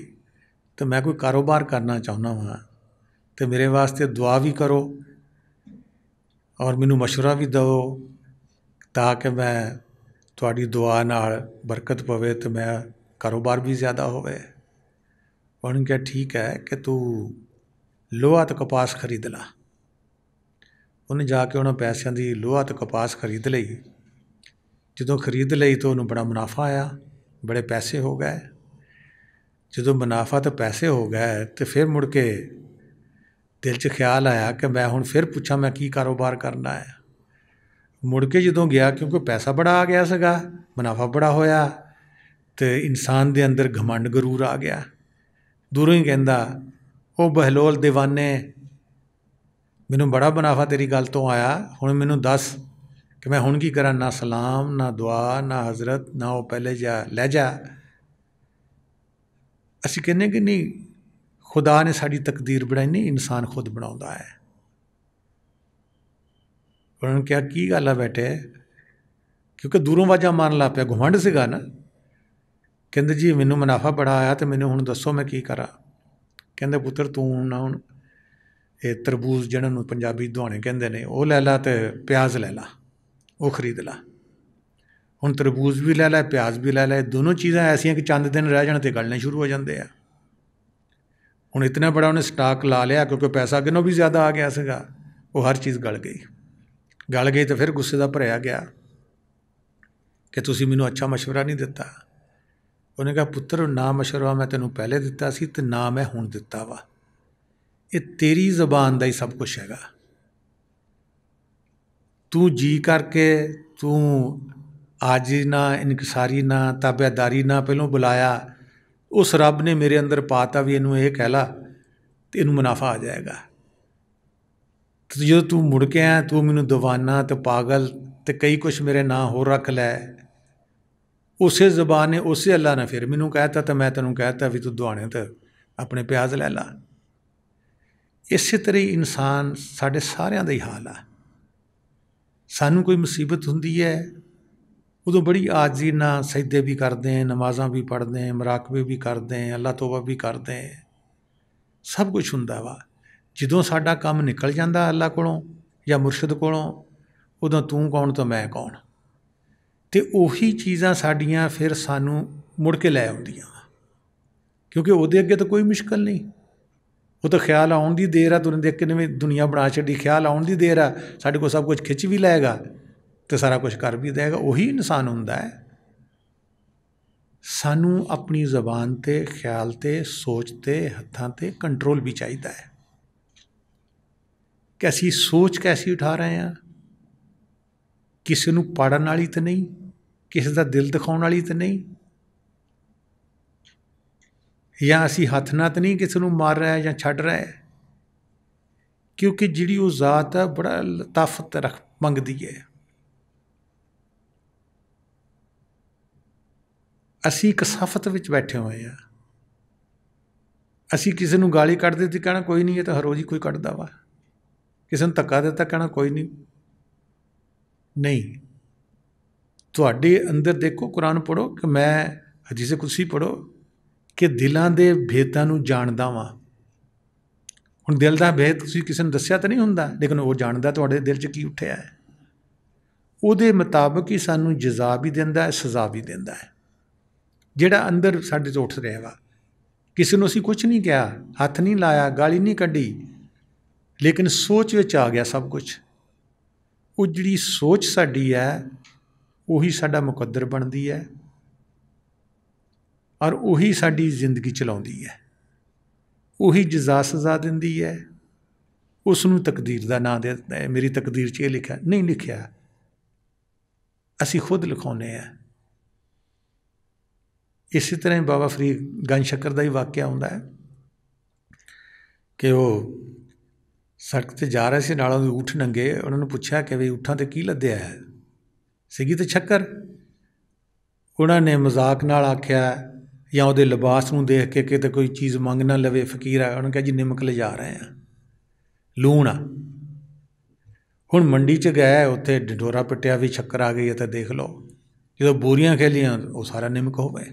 [SPEAKER 1] तो मैं कोई कारोबार करना चाहुंदा वां, तो मेरे वास्ते दुआ भी करो और मैनू मशवरा भी दो ताकि मैं तुहाडी दुआ नाल बरकत पवे तो मैं कारोबार भी ज़्यादा होवे। उन्होंने कहा ठीक है कि तू लोहा तो कपास खरीद ला। उन्हें जाके उन्होंने पैसों की लोहा तो कपास खरीद लई। जो खरीद लई तो उन्होंने बड़ा मुनाफा आया, बड़े पैसे हो गए। जो मुनाफा तो पैसे हो गए तो फिर मुड़ के दिल च ख्याल आया कि मैं हुण फिर पूछा मैं की कारोबार करना है। मुड़ के जो गया, क्योंकि पैसा बड़ा आ गया सगा, मुनाफा बड़ा होया, तो इंसान के अंदर घमंड गरूर आ गया। दूरों ही कहंदा ओ बहलोल दीवाने, मैनू बड़ा मुनाफा तेरी गल तो आया, हुण मैनू दस कि मैं हुण की करा। ना सलाम, ना दुआ, ना हज़रत, ना वो पहले जा लहजा। असीं कहने कि नहीं, खुदा ने साड़ी तकदीर बनाई नहीं, इंसान खुद बनाउंदा है। उन्होंने कहा की गल है बेटे, क्योंकि दूरों वाजा मारन लग पिया, घुमंड सीगा ना। कहंदे जी मैनू मुनाफा बड़ा आया तो मैनू हुण दसो मैं की करा। कहंदे पुत्र तू ना हुण ये तरबूज जिन्होंने पंजाबी दुआने कहते हैं वह लै ला, तो प्याज लै ला, वो खरीद ला। हुण तरबूज भी लै ला, प्याज भी लै ला। दोनों चीज़ां ऐसियां कि चंद दिन रह जाने तो गलने शुरू हो जाते हैं। हुण इतना बड़ा उन्हें स्टाक ला लिया, क्योंकि पैसा किनों भी ज़्यादा आ गया सीगा, वो हर चीज़ गल गई। गल गई तो फिर गुस्से का भरिया गया कि तुसीं मैनू अच्छा मशवरा नहीं दिता। उन्हें कहा पुत्र ना मशवरा मैं तेनों पहले दिता सी ते ना मैं हुण दिता वा, ये तेरी जबान का ही सब कुछ हैगा। तू जी करके तू आजी ना, इनकसारी ना, ताबेदारी ना पहलों बुलाया, उस रब ने मेरे अंदर पाता भी इनू ये कह ला तो इनू मुनाफा आ जाएगा। तो जो तू मुड़ के आया, तू मैनू दीवाना तो पागल तो कई कुछ मेरे ना होर रख लै, उस जबान ने उस अल्लाह ने फिर मैनू कहता तो मैं तेनों कहता भी तू दुआने तो अपने प्याज लै ला। इस तरह ही इंसान साढ़े सारिਆਂ ਦਾ ही हाल है। सानू कोई मुसीबत हुंदी है उदों बड़ी आजी ना सजदे भी करते हैं, नमाज़ां भी पढ़ते हैं, मराकबे भी करते हैं, अल्लाह तौबा भी करते हैं, सब कुछ हुंदा वा। जदों साडा काम निकल जाता अल्लाह कोलों या मुर्शद कोलों, उदों तू कौन तो मैं कौन, तो उही चीज़ां साडियां फिर सानू मुड़ के लै आउंदियां, क्योंकि उहदे अगे तो कोई मुश्किल नहीं। वो तो ख्याल आउण दी देर है, तुरंत देख के नवीं दुनिया बना छड़ी, ख्याल आउण दी देर है, साडे को सब कुछ खिच भी लैगा तो सारा कुछ कर भी देगा। उही इंसान हुंदा है। सानू अपनी जबान ते, ख्याल ते, सोच ते, हत्थां ते कंट्रोल भी चाहिए है कि असीं सोच कैसी उठा रहे हैं। किसी नू पाड़न वाली तो नहीं, किसी का दिल दिखाउण वाली तो नहीं, या असीं हथ नाल तो नहीं किसी नू मार रहा है या छड्ड रहा है, क्योंकि जिहड़ी वो जात है बड़ा लताफत रख मंगदी है। असीं कसाफत विच बैठे हुए हैं। असीं किसी नू गाली कढ़ दी तो कहना कोई नहीं, ये तो हर रोज़ ही कोई कढ़दा वा। किसी नू धक्का दिता कहना कोई नहीं। नहीं, तुहाडे अंदर देखो, कुरान पढ़ो कि मैं हदीस कुदसी पढ़ो कि दिलों के भेदां नू जानदा वां। हुण दिल का भेद तुसीं किसी नू दस्सिया तो नहीं हुंदा, लेकिन वो जानदा तुहाडे दिल च की उठिया है। उहदे मुताबिक ही सानू जज़ा भी दिंदा है, सज़ा भी दिंदा है। जिहड़ा अंदर साडे तो उठ रहा वा, किसी नू असीं कुछ नहीं कहा, हथ नहीं लाया, गाली नहीं कढ़ी, लेकिन सोच विच आ गया सब कुछ। वो जिहड़ी सोच साडी है उही साडा मुकद्दर बनदी है और उही साडी जिंदगी चलाउंदी है, उही जज़ा सज़ा दिंदी है। उसनूं तकदीर का नाम दे दिंदा है, मेरी तकदीर च ये लिखा नहीं लिखिया, असीं खुद लिखाउने हैं। इसी तरह ही बाबा फरीद गंज शक्कर का ही वाਕਿਆ आउंदा है कि वो सड़क ते जा रहे सी, नालों ऊठ नंगे, उन्होंने पूछा कि भी ऊठां ते की लद्या है, सीगी ते शक्कर। उन्होंने मजाक नाल आख्या या उहदे लिबास नूं देख के किते कोई चीज़ मंग ना लवे फकीर आ, उन्होंने कहा जी निमक ले जा रहे हैं, लूण आ। हुण मंडी च गए, उत्थे ढिंढोरा पिटिया भी शक्कर आ गई है तो देख लो, जो बोरियां खेलियां वो सारा निमक हो गए।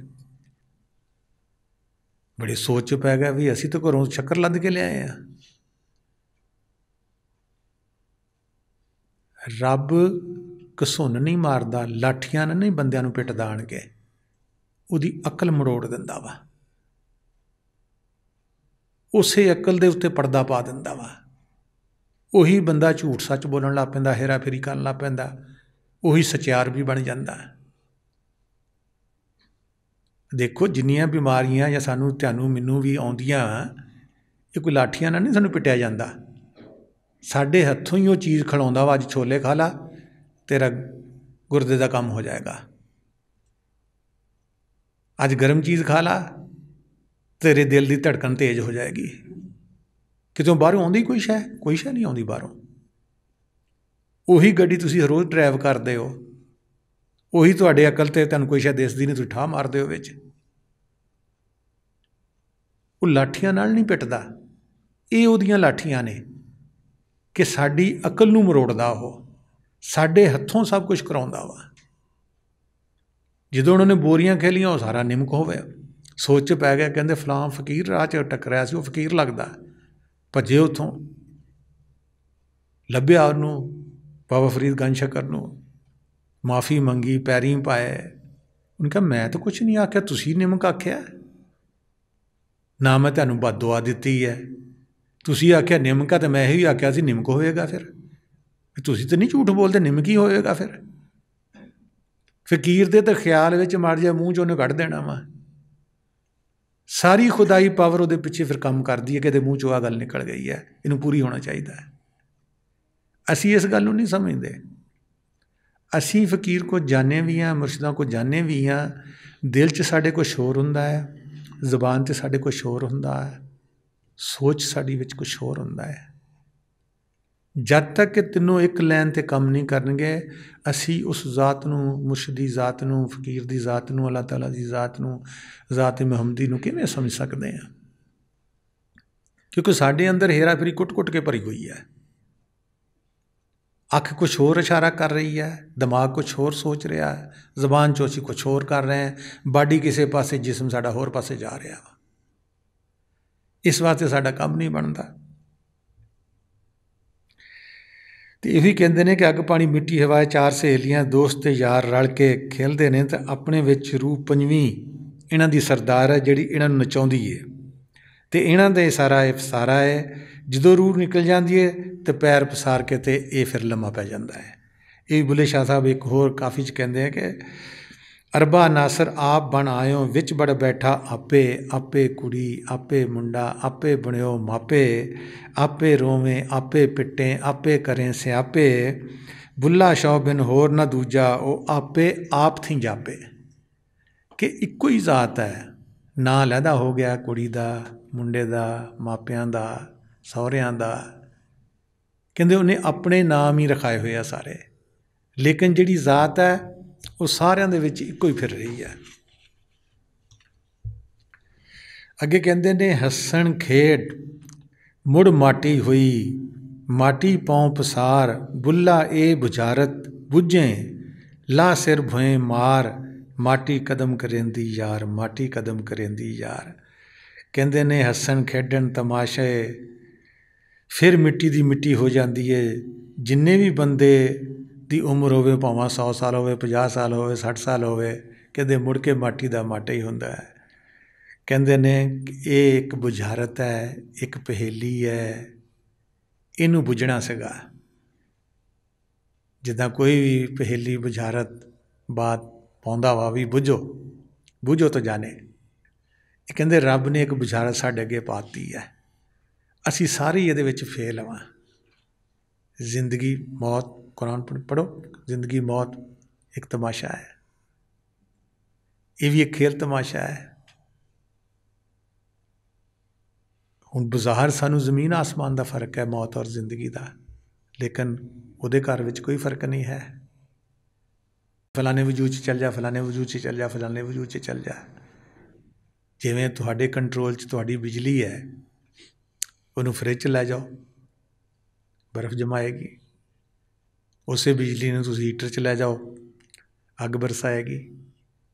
[SPEAKER 1] बड़ी सोच च पै गया भी असी तो घरों शक्कर लद के लियाए हैं। रब घसुन नहीं मारदा, लाठियां नहीं बंदियां नूं पिटदा आण के, उहदी अकल मरोड़ दिंदा वा, उसे अकल दे उत्ते पर्दा पा दिंदा वा। उही बंदा झूठ सच बोलण लग पैंदा, हेरा फेरी करन लग पैंदा, उही सचियार भी बन जांदा। देखो जिन्नियां बीमारियां या सानू तुहानू मैनू भी आउंदियां, ये कोई लाठियां नाल नहीं सानू पिटिया जांदा, साडे हत्थों ही वो चीज़ खिलाउंदा वा, अज छोले खा ला तेरा गुरदे का काम हो जाएगा, अज गर्म चीज़ खा ला तेरे दिल की धड़कन तेज हो जाएगी। कितों बाहरों आउंदी कोई शै नहीं आउंदी बाहरों। उही गड्डी तुसीं रोज़ ड्राइव करदे हो, उही तुहाडे अकल ते तुहानू कोई शै दिसदी नहीं, तुसीं ठा मारदे हो विच। वो लाठियां नाल नहीं पिटदा, ये उहदियां लाठियां ने कि साडी अकल नूं मरोड़दा, वो साडे हत्थों सब कुछ कराउंदा वा। जदों उन्होंने बोरियां खेलियां वो सारा निमक होवे, सोच च पै गया, कहंदे फलां फकीर राह च टकरिया सी, वो फकीर लगदा, भजे उत्थों, लभ्या उन्होंने बाबा फरीद गंज शक्कर नूं, माफ़ी मंगी, पैरीं पाए। उन्होंने कहा मैं तो कुछ नहीं आख्या, तुसीं निमक आख्या, ना मैं तुहानू बददुआ दित्ती है, तुसीं आख्या निमक है तो मैं ही आख्या सी निमक होएगा, फिर तुसीं तो नहीं झूठ बोलते, निमक ही होएगा। फिर फकीर दे तो ख्याल विच माड़ जिहा मूँह चों उन्हें कढ़ देना वा, सारी खुदाई पावर उहदे पिछे फिर काम करदी है कि मूँह चों आ गल निकल गई है, इनू पूरी होना चाहिए। असी इस गल नूं नहीं समझते। असी फकीर को जाने भी हाँ, मुर्शदां को जाने भी हाँ, दिल च साडे कुछ होर हुंदा है, जबान ते साडे कुछ होर हुंदा है, सोच साडी विच कुछ होर हुंदा है। जद तक कि तीनों एक लैन ते काम नहीं करनगे, असी उस जात नूं, मुर्शदी जात नूं, फकीर दी जात नूं, अल्लाह ताला दी जात नूं, जात मुहम्मदी नूं किवें समझ सकते हैं? क्योंकि साडे अंदर हेरा फेरी कुट कुट के भरी हुई है। अख कुछ होर इशारा कर रही है, दिमाग कुछ होर सोच रहा है, जबान चो असीं कुछ होर कर रहे हैं, बाडी किसी पासे, जिसम साडा होर पासे जा रहा। इस वास्ते साडा काम नहीं बनता। तो यही कहते हैं कि अग पानी मिट्टी हवा, चार सहेलियां दोस्त यार रल के खेलते हैं, तो अपने विच रूह पंजवीं इन्हां दी सरदार है, जिहड़ी इन्हां नूं नचाउंदी है, तो इन्हां दे सारा ये फसारा है। जो रूह निकल जाती है तो पैर पसार के तो ये फिर लम्मा पै जाता है। ये बुल्ले शाह साहब एक होर काफ़ी कहते हैं कि अरबा नासर आप बन आयो, विच बड़ बैठा आपे, आपे कुड़ी आपे मुंडा, आपे बणियो मापे, आपे रोवें आपे पिटें, आपे करें स्यापे, बुल्ला शाह बिन होर ना दूजा, वो आपे आप थी जापे। कि इक्को ही जात है, ना लहदा हो गया कुड़ी दा, मुंडे दा, मापियां दा, सहुरियां दा, कहते उन्हें अपने नाम ही रखाए हुए आ सारे, लेकिन जिहड़ी जात है वो सारियां दे विच इक्को ही फिर रही है। अगे कहते ने हसन खेड मुड़ माटी हुई, माटी पाँव पसार, बुल्ला ए बुझारत बुझें, ला सिर भुएं मार, माटी कदम करेंदी यार, माटी कदम करेंदी यार। कहते ने हसन खेडन तमाशे, फिर मिट्टी दी मिट्टी हो जाती है। जिन्ने भी बंदे दी उम्र होवे, भावें 100 साल होवे, 50 साल होवे, 60 साल होवे, कहते मुड़ के माटी दा माटा ही हुंदा है। कहते ने ये एक बुझारत है, एक पहेली है, इनू बुझना सीगा। जिद्दां कोई भी पहेली बुझारत बात पाउंदा वा भी बुझो, बुझो तो जाने। ये कहते रब ने एक बुझारत साडे अगे पाती है, असी सारे ये विच फेल हाँ। जिंदगी मौत, कुरान पढ़ो, जिंदगी मौत एक तमाशा है। ये भी एक खेल तमाशा है। हुण बाज़ार सानू ज़मीन आसमान का फर्क है, मौत और जिंदगी का, लेकिन उहदे घर विच कोई फर्क नहीं है। फलाने वजूद च चल जा, फलाने वजूद च चल जा, फलाने वजूद च चल जा। जिवें तुहाडे कंट्रोल च तुहाडी बिजली है, उहनूं फ्रिज च लै जाओ, बर्फ जमाएगी। उसे बिजली ने तुसीं हीटर च लै जाओ, अग बरसाएगी।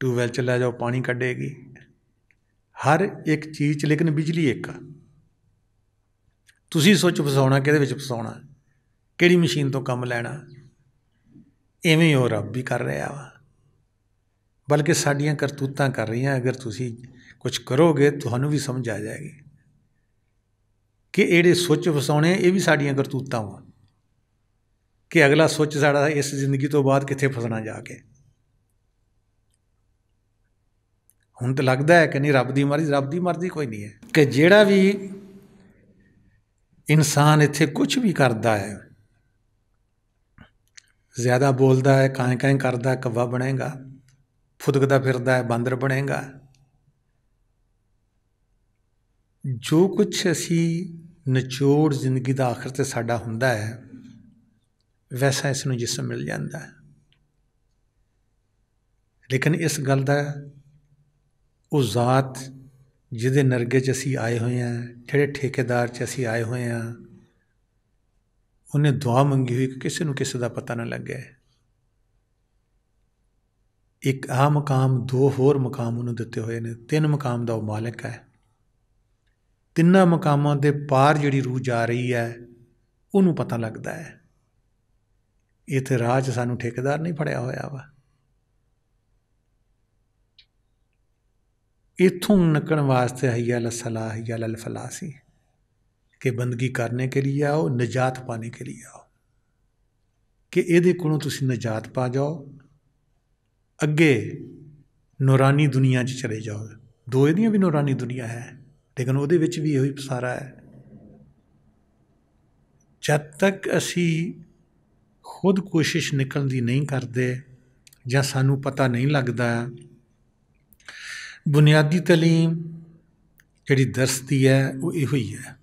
[SPEAKER 1] ट्यूबवैल च लै जाओ, पानी कड्ढेगी। हर एक चीज़ च, लेकिन बिजली एक आ। तुसीं सुच फसाउणा, किहदे विच फसाउणा, किहड़ी मशीन तो काम लैणा। इवें ही वो रब भी कर रहा वा, बल्कि साडियां करतूतां कर रही हैं। अगर तुसीं कुछ करोगे तुहानूं भी समझ आ जाएगी कि इहड़े सुच फसाउणे ये भी साडियां करतूतां वा, कि अगला सुच साड़ा इस जिंदगी तो बाद कित्थे फसना जाके। हुण तो लगता है कि नहीं रब दी मर्जी, रब दी मर्जी कोई नहीं है। कि जिहड़ा भी इंसान इत्थे कुछ भी करता है, ज़्यादा बोलता है, काएं काएं करता है, कव्वा बनेगा। फुदकदा फिरदा है, बांदर बनेगा। जो कुछ असी निचोड़ जिंदगी का आखिर ते साडा हुंदा है, वैसा इसनूं जिस्म मिल जाता है। लेकिन इस गल का वो जात जिहदे नरगे च असी आए हुए हैं, जिहड़े ठेकेदार च असी आए हुए हैं, उन्हें दुआ मंगी हुई कि किसी नूं किसी का पता ना लगे। एक आ मकाम, दो होर मकाम उन्होंने दिते हुए ने, 3 मकाम का वो मालिक है। तिन्ना मकामां दे पार जिहड़ी रूह जा रही है, उन्होंने पता लगता है। इत्थे राह च सानूं ठेकेदार नहीं फड़िया होया वा। इत्थों निकलण वास्ते हैया लसलाह हैया लल फलासी, कि बंदगी करने के लिए आओ, निजात पाने के लिए आओ, कि इहदे कोलों तुसीं निजात पा जाओ, अगे नूरानी दुनिया च चले जाओ। दो इहदियां भी नूरानी दुनिया है, लेकिन उहदे विच भी यही सारा है। जब तक असी खुद कोशिश निकलण दी नहीं करते, जां सानूं पता नहीं लगता, बुनियादी तलीम जिहड़ी दसदी है वो इहो ही है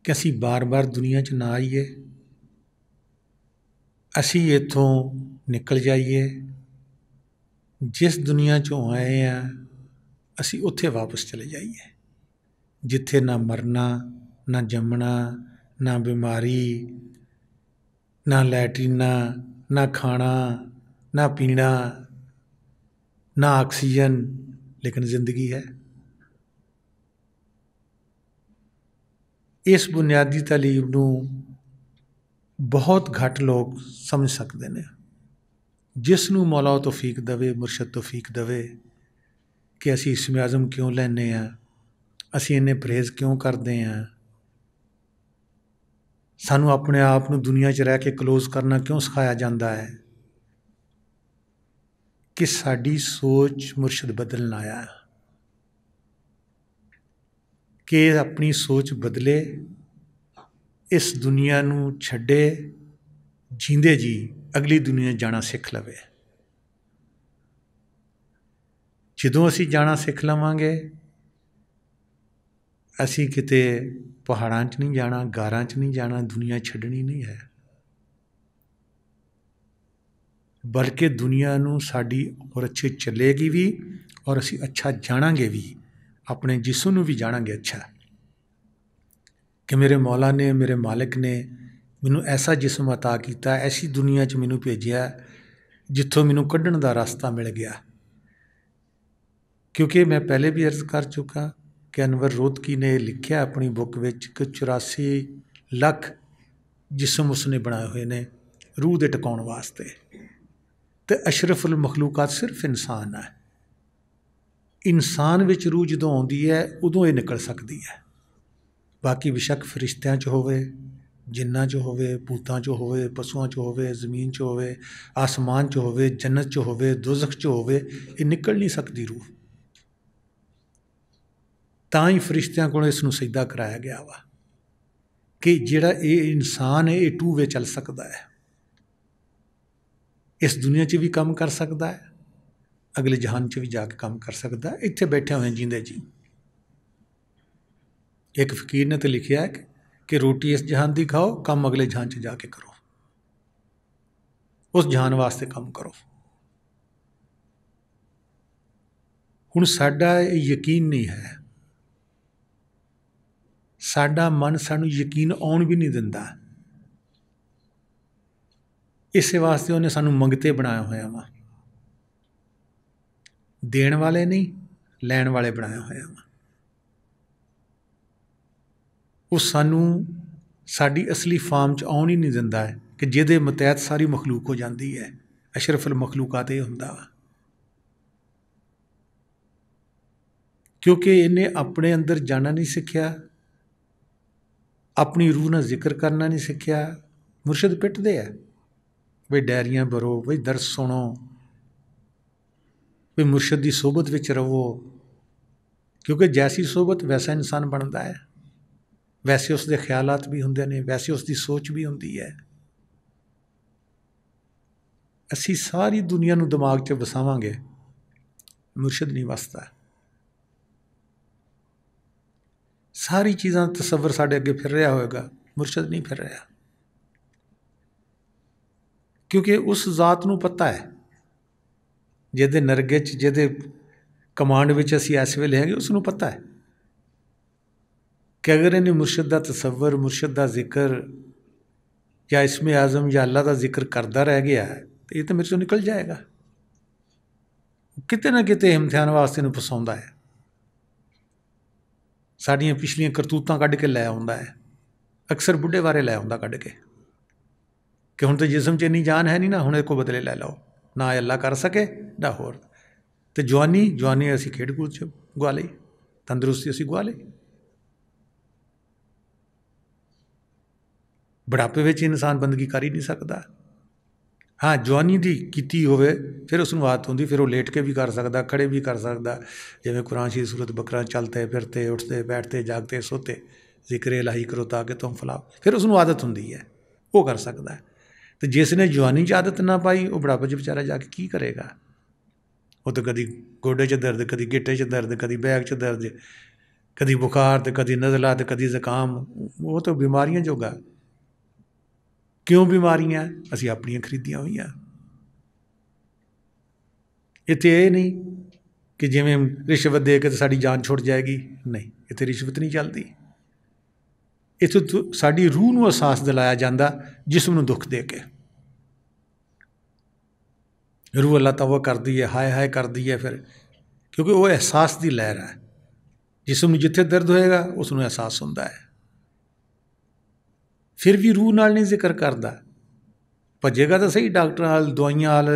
[SPEAKER 1] कि असी बार बार दुनिया च ना आईए, असी इत्थों निकल जाइए। जिस दुनिया चों आए हैं असी उत्थे वापस चले जाइए, जिथे ना मरना, ना जमना, ना बीमारी, ना लैटरीना, ना खाना, ना पीना, ना ऑक्सीजन, लेकिन जिंदगी है। इस बुनियादी तालीम नूं बहुत घट लोग समझ सकते हैं। जिसनूं मौला तौफीक देवे, मुर्शद तौफीक देवे कि असी इसमें आज़म क्यों लैने हैं, असी इन्ने परहेज़ क्यों करते हैं, सानूं अपने आप नूं दुनिया च रह के क्लोज करना क्यों सिखाया जाता है, कि साडी सोच मुर्शद बदलन आया, कि अपनी सोच बदले, इस दुनिया नूं छड्डे, जींदे जी अगली दुनिया जाना सीख लवे। जदों असी जाना सीख लवांगे, असी किते पहाड़ां च नहीं जाना, गारां च नहीं जाना, दुनिया छड्डनी नहीं है, बल्कि दुनिया नूं साडी और अच्छी चलेगी भी, और असी अच्छा जानांगे भी, अपने जिस्म नूं भी जानांगे अच्छा, कि मेरे मौला ने, मेरे मालिक ने मैनू ऐसा जिस्म अता किया, ऐसी दुनिया च मैनू भेजिया जिथों मैनू कढ़ण दा रास्ता मिल गया। क्योंकि मैं पहले भी अर्ज कर चुका कि अनवर रोहतकी ने लिखा अपनी बुक विच कि 84 लाख जिस्म उसने बनाए हुए ने रूह दे टिकाउण वास्ते, ते अशरफुल मखलूकात सिर्फ इंसान है। इंसान विच रूह जदों आउंदी है उदों ये निकल सकती है। बाकी बेशक फरिश्तियां च होवे, जिन्ना च होवे, भूतां च होवे, पशुआं च होवे, जमीन च होवे, आसमान च होवे, जन्नत च होवे, दोज़ख च होवे, ये निकल नहीं सकती रूह। तां ही फरिश्तियां कोलों इसनूं सजदा कराया गया वा कि जिहड़ा ये इंसान है ये टू वे चल सकता है, इस दुनिया च भी काम कर सकता है, अगले जहान च भी जाके काम कर सकता, इत्थे बैठे हुए जींदे जी। एक फकीर ने तो लिखिया है कि रोटी इस जहान की खाओ, काम अगले जहान च जाके करो, उस जहान वास्ते काम करो। हुण साडा यकीन नहीं है, साडा मन सानू यकीन आउण भी नहीं दिंदा। इस वास्ते उन्हें सानू मंगते बनाया होया वा, देण वाले नहीं लैण वाले बनाया होया वा। वो सानू साडी असली फार्म च आउण ही नहीं दिंदा है कि जिहदे मतहत सारी मखलूक हो जाती है। अशरफुल मखलूकात ये हुंदा वा, क्योंकि इन्हें अपने अंदर जाना नहीं सीखिया, अपनी रूह नाल जिक्र करना नहीं सीखिया। मुर्शद पिटदे है बई डायरियां भरो, बई दर्स सुनो, बई मुर्शद की सोबत विच रहो, क्योंकि जैसी सोबत वैसा इंसान बनता है, वैसे उसके ख्यालात भी होंदे ने, वैसे उसकी सोच भी होंदी है। असी सारी दुनिया नूं दिमाग च वसावांगे, मुर्शद नहीं वसदा। सारी चीज़ां तसव्वुर साढ़े अगे फिर रहा होएगा, मुर्शद नहीं फिर रहा, क्योंकि उस जात नूं पता है जिहदे नरगे च, जिहदे कमांड विच असीं इस वेले हैगे, उसनूं पता है कि अगर इन्हें मुर्शद का तसव्वुर, मुर्शद का जिक्र या इसमें आज़म या अल्लाह का जिक्र करता रह गया तो ये तो मेरे से निकल जाएगा। किते ना किते इम्तिहान वास्ते नूं फसाउंदा है, साड़ियाँ पिछलियां करतूतां कढ़ के लै आउंदा है। अक्सर बुढ़े बारे लै आउंदा कढ़ के कि हुण तो जिसम च इन्नी जान है नहीं ना, हुण इको बदले लै लो, ना अल्लाह कर सके ना होर। तो जवानी असीं खेड कूद च गुआ लई, तंदरुस्ती असीं गुआ लई। बुढ़ापे विच इंसान बंदगी कर ही नहीं सकता। हाँ, जवानी की कीती होवे फिर उसनूं आदत हुंदी, फिर वो लेट के भी कर सकता, खड़े भी कर सकता, जिवें कुरान शरीफ सूरत बकरा, चलते फिरते उठते बैठते जागते सोते जिक्र इलाही करो ताकि तुम फलाओ, फिर उसनूं आदत हुंदी है, वो कर सकता है। तो जिसने जवानी च आदत ना पाई, वो बुढ़ापे च बेचारा जाके की करेगा। वो तो कदी गोडे च दर्द, कदी गिट्टे च दर्द, कदी बैग च दर्द, कदी बुखार, तो कदी नज़ला, तो कदी ज़ुकाम, वो तो बीमारियां जोगा। क्यों बीमारियां? असीं अपनियां खरीदियां होईयां। इत्थे ये नहीं कि जिवें रिश्वत दे के तो साडी जान छुट जाएगी, नहीं, इत्थे रिश्वत नहीं चलती। इत्थे तो साडी रूह नूं एहसास दिलाया जांदा, जिस्म नूं दुख दे के। रूह अल्लाह तवबा करदी है, हाय हाय करदी है, फिर क्योंकि वो एहसास की लहर है। जिस्म नूं जिथे दर्द होएगा उसनूं एहसास हुंदा है, फिर भी रूह नाल नहीं जिक्र करदा। भजेगा तो सही डॉक्टर नाल, दवाइयां नाल,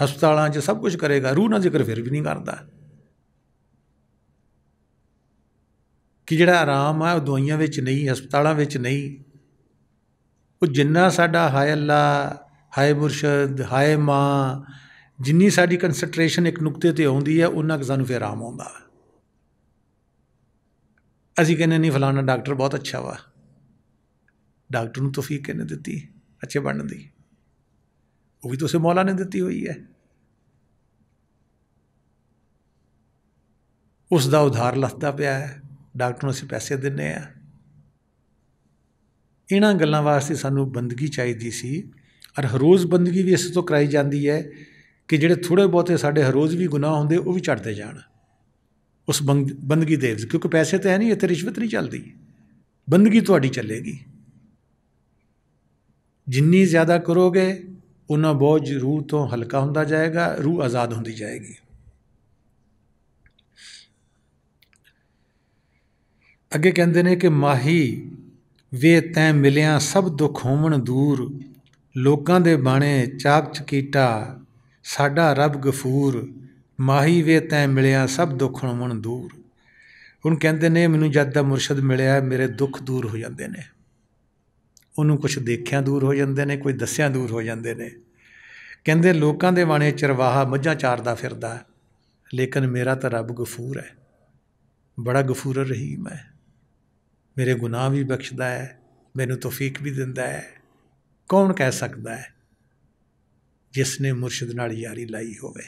[SPEAKER 1] हस्पतालों च सब कुछ करेगा, रूह नाल जिक्र फिर भी नहीं करता। कि जिहड़ा आराम है वो दवाइयां विच नहीं, हस्पतालों विच नहीं। वो जिन्ना साडा हाय अल्लाह, हाय मुर्शद, हाय माँ, जिन्नी साडी कंसनट्रेशन एक नुकते ते आउंदी है, उन्ना क सानूं फिर आराम आउंदा। असीं कहने नहीं फलाना डॉक्टर बहुत अच्छा वा, डॉक्टर नूं तौफीक किहने दित्ती अच्छे बनने दी? वो भी तो उसे मौला ने दित्ती हुई है। उसका उधार लथदा पिया है, डॉक्टर नूं असीं पैसे दिंदे आ। इन्हां गल्लां वास्ते सानूं बंदगी चाहिदी सी, और हरोज़ बंदगी भी इस तो कराई जाती है कि जिहड़े थोड़े बहुते साडे हरोज़ भी गुनाह होंदे वो भी झड़ते जाण उस बंदगी दे, क्योंकि पैसे तो है नहीं, इत्थे रिश्वत नहीं चलती, बंदगी तुहाडी चलेगी। जिन्नी ज़्यादा करोगे उन्ना बोझ रूह तो हल्का होंदा जाएगा, रूह आज़ाद होंदी जाएगी। अगे कहते ने कि माही वे तैं मिलिया सब दुख होवन दूर, लोकां दे बाणे चाक चकीटा साडा रब गफूर, माही वे तैं मिलिया सब दुख होवन दूर। हुण कहते ने मैनूं जद दा मुर्शद मिलिया मेरे दुख दूर हो जाते हैं। उन्होंने कुछ देखिया दूर हो जाते हैं, कोई दसिया दूर हो जाते हैं। कहते लोकां दे बाणे चरवाहा मझां चारदा फिरदा, लेकिन मेरा तो रब गफूर है, बड़ा गफूर रहीम है, मेरे गुनाह भी बख्शदा है, मैनू तौफीक भी दिंदा है। कौन कह सकता है जिसने मुर्शद नाल यारी लाई होवे।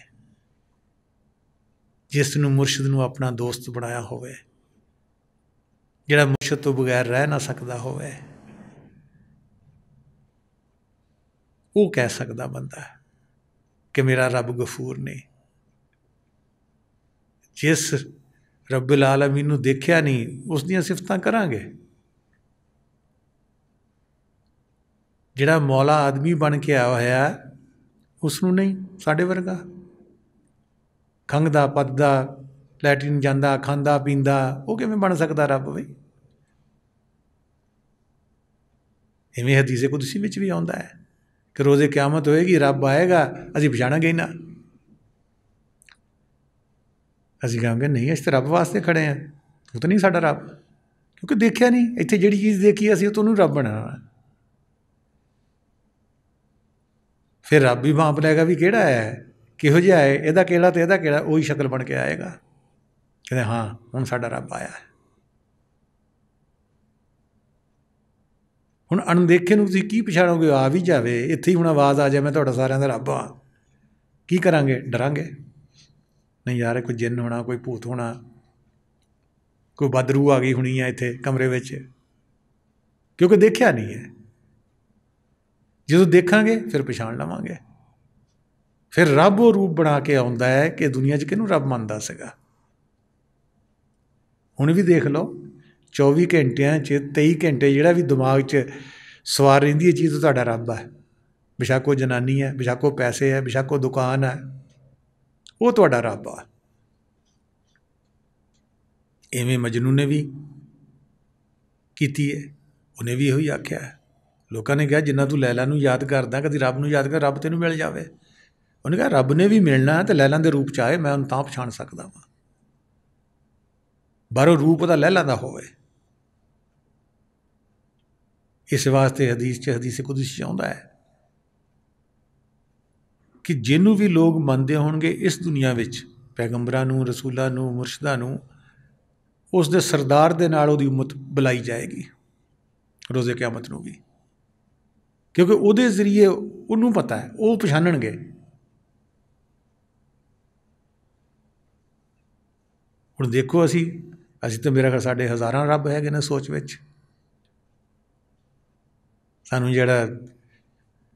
[SPEAKER 1] ਜਿਸ ਨੂੰ ਮੁਰਸ਼ਿਦ ਨੂੰ ਆਪਣਾ ਦੋਸਤ ਬਣਾਇਆ ਹੋਵੇ, ਜਿਹੜਾ ਮੁਰਸ਼ਿਦ ਤੋਂ ਬਗੈਰ ਰਹਿ ਨਾ ਸਕਦਾ ਹੋਵੇ, ਉਹ ਕਹਿ ਸਕਦਾ ਬੰਦਾ ਕਿ ਮੇਰਾ ਰੱਬ ਗਫੂਰ ਨਹੀਂ। ਜਿਸ ਰੱਬੁਲ ਆਲਮੀਨ ਨੂੰ ਦੇਖਿਆ ਨਹੀਂ, ਉਸ ਦੀਆਂ ਸਿਫਤਾਂ ਕਰਾਂਗੇ। ਜਿਹੜਾ ਮੌਲਾ ਆਦਮੀ ਬਣ ਕੇ ਆਇਆ ਹੋਇਆ, ਉਸ ਨੂੰ ਨਹੀਂ। ਸਾਡੇ ਵਰਗਾ ਖੰਘਦਾ ਪੱਤਦਾ, ਲੈਟਰਿਨ ਜਾਂਦਾ, ਖਾਂਦਾ ਪੀਂਦਾ, ਉਹ ਕਿਵੇਂ ਬਣ ਸਕਦਾ ਰੱਬ ਬਈ? ਇਵੇਂ ਹਦੀਸੇ ਕੁਦਸੀ ਵਿੱਚ ਵੀ ਆਉਂਦਾ ਹੈ ਕਿ ਰੋਜ਼ੇ ਕਿਆਮਤ ਹੋਏਗੀ, ਰੱਬ ਆਏਗਾ, ਅਸੀਂ ਪਛਾਣਾਂਗੇ ਹੀ ਨਾ। ਅਸੀਂ ਕਹਾਂਗੇ ਨਹੀਂ, ਅਸੀਂ ਤਾਂ ਰੱਬ ਵਾਸਤੇ ਖੜ੍ਹੇ ਹਾਂ, ਉਹ ਤਾਂ ਨਹੀਂ ਸਾਡਾ ਰੱਬ, ਕਿਉਂਕਿ ਦੇਖਿਆ ਨਹੀਂ। ਇੱਥੇ ਜਿਹੜੀ ਚੀਜ਼ ਦੇਖੀ ਅਸੀਂ, ਉਹ ਤੋਂ ਉਹਨੂੰ ਰੱਬ ਬਣਾਉਣਾ। ਫਿਰ ਰੱਬ ਵੀ ਮਾਪ ਲਏਗਾ ਵੀ ਕਿਹੜਾ ਹੈ, ਕਿਹੋ ਜਿਹਾ ਹੈ, ਇਹਦਾ ਕਿਹੜਾ ਅਤੇ ਇਹਦਾ ਕਿਹੜਾ, ਉਹੀ ਸ਼ਕਲ ਬਣ ਕੇ ਆਏਗਾ। ਕਹਿੰਦੇ ਹਾਂ, ਹੁਣ ਸਾਡਾ ਰੱਬ ਆਇਆ। ਹੁਣ ਅਣਦੇਖੇ ਨੂੰ ਤੁਸੀਂ ਕੀ ਪਛਾਣੋਗੇ? ਆ ਵੀ ਜਾਵੇ, ਇੱਥੇ ਹੀ ਹੁਣ ਆਵਾਜ਼ ਆ ਜਾਏ, ਮੈਂ ਤੁਹਾਡਾ ਸਾਰਿਆਂ ਦਾ ਰੱਬ ਹਾਂ, ਕੀ ਕਰਾਂਗੇ? ਡਰਾਂਗੇ? ਨਹੀਂ ਯਾਰ, ਕੋਈ ਜਿੰਨ ਹੋਣਾ, ਕੋਈ ਭੂਤ ਹੋਣਾ, ਕੋਈ ਬਦਰੂ ਆ ਗਈ ਹੋਣੀ ਹੈ ਇੱਥੇ ਕਮਰੇ ਵਿੱਚ, ਕਿਉਂਕਿ ਦੇਖਿਆ ਨਹੀਂ ਹੈ। ਜਦੋਂ ਦੇਖਾਂਗੇ ਫਿਰ ਪਛਾਣ ਲਵਾਂਗੇ। ਫਿਰ ਰੱਬ ਉਹ ਰੂਪ ਬਣਾ ਕੇ ਆਉਂਦਾ ਹੈ ਕਿ ਦੁਨੀਆ 'ਚ ਕਿਹਨੂੰ ਰੱਬ ਮੰਨਦਾ ਸੀਗਾ। ਹੁਣ ਵੀ ਦੇਖ ਲਓ, 24 ਘੰਟਿਆਂ 'ਚ 23 ਘੰਟੇ ਜਿਹੜਾ ਵੀ ਦਿਮਾਗ 'ਚ ਸਵਾਰ ਰਹਿੰਦੀ ਹੈ ਚੀਜ਼, ਉਹ ਤੁਹਾਡਾ ਰੱਬ ਹੈ। ਬੇਸ਼ੱਕ ਉਹ ਜਨਾਨੀ ਹੈ, ਬੇਸ਼ੱਕ ਉਹ ਪੈਸੇ ਹੈ, ਬੇਸ਼ੱਕ ਉਹ ਦੁਕਾਨ ਹੈ, ਉਹ ਤੁਹਾਡਾ ਰੱਬ ਆ। ਇਵੇਂ ਮਜਨੂ ਨੇ ਵੀ ਕੀਤੀ ਹੈ, ਉਹਨੇ ਵੀ ਇਹੋ ਹੀ ਆਖਿਆ ਹੈ। ਲੋਕਾਂ ਨੇ ਕਿਹਾ ਜਿੰਨਾ ਤੂੰ ਲੈਲਾ ਨੂੰ ਯਾਦ ਕਰਦਾ, ਕਦੀ ਰੱਬ ਨੂੰ ਯਾਦ ਕਰ, ਰੱਬ ਤੈਨੂੰ ਮਿਲ ਜਾਵੇ। ਉਹਨੇ ਕਿਹਾ ਰੱਬ ਨੇ ਵੀ ਮਿਲਣਾ ਅਤੇ ਲੈਲਾਂ ਦੇ ਰੂਪ 'ਚ ਆਏ, ਮੈਂ ਉਹਨੂੰ ਤਾਂ ਪਛਾਣ ਸਕਦਾ ਵਾਂ, ਬਾਹਰੋਂ ਰੂਪ ਉਹਦਾ ਲੈਲਾਂ ਦਾ ਹੋਵੇ। ਇਸ ਵਾਸਤੇ ਹਦੀਸ 'ਚ, ਹਦੀਸ ਕੁਦਸੀ 'ਚ ਆਉਂਦਾ ਹੈ ਕਿ ਜਿਹਨੂੰ ਵੀ ਲੋਕ ਮੰਨਦੇ ਹੋਣਗੇ ਇਸ ਦੁਨੀਆ ਵਿੱਚ, ਪੈਗੰਬਰਾਂ ਨੂੰ, ਰਸੂਲਾਂ ਨੂੰ, ਮੁਰਸ਼ਿਦਾਂ ਨੂੰ, ਉਸ ਦੇ ਸਰਦਾਰ ਦੇ ਨਾਲ ਉਹਦੀ ਉਮਤ ਬੁਲਾਈ ਜਾਏਗੀ ਰੋਜ਼ੇ ਕਿਆਮਤ ਨੂੰ ਵੀ, ਕਿਉਂਕਿ ਉਹਦੇ ਜ਼ਰੀਏ ਉਹਨੂੰ ਪਤਾ ਹੈ, ਉਹ ਪਛਾਣਨਗੇ। ਹੁਣ ਦੇਖੋ, ਅਸੀਂ ਤਾਂ ਮੇਰਾ ਖਿਆਲ ਸਾਡੇ ਹਜ਼ਾਰਾਂ ਰੱਬ ਹੈਗੇ ਨੇ ਸੋਚ ਵਿੱਚ। ਸਾਨੂੰ ਜਿਹੜਾ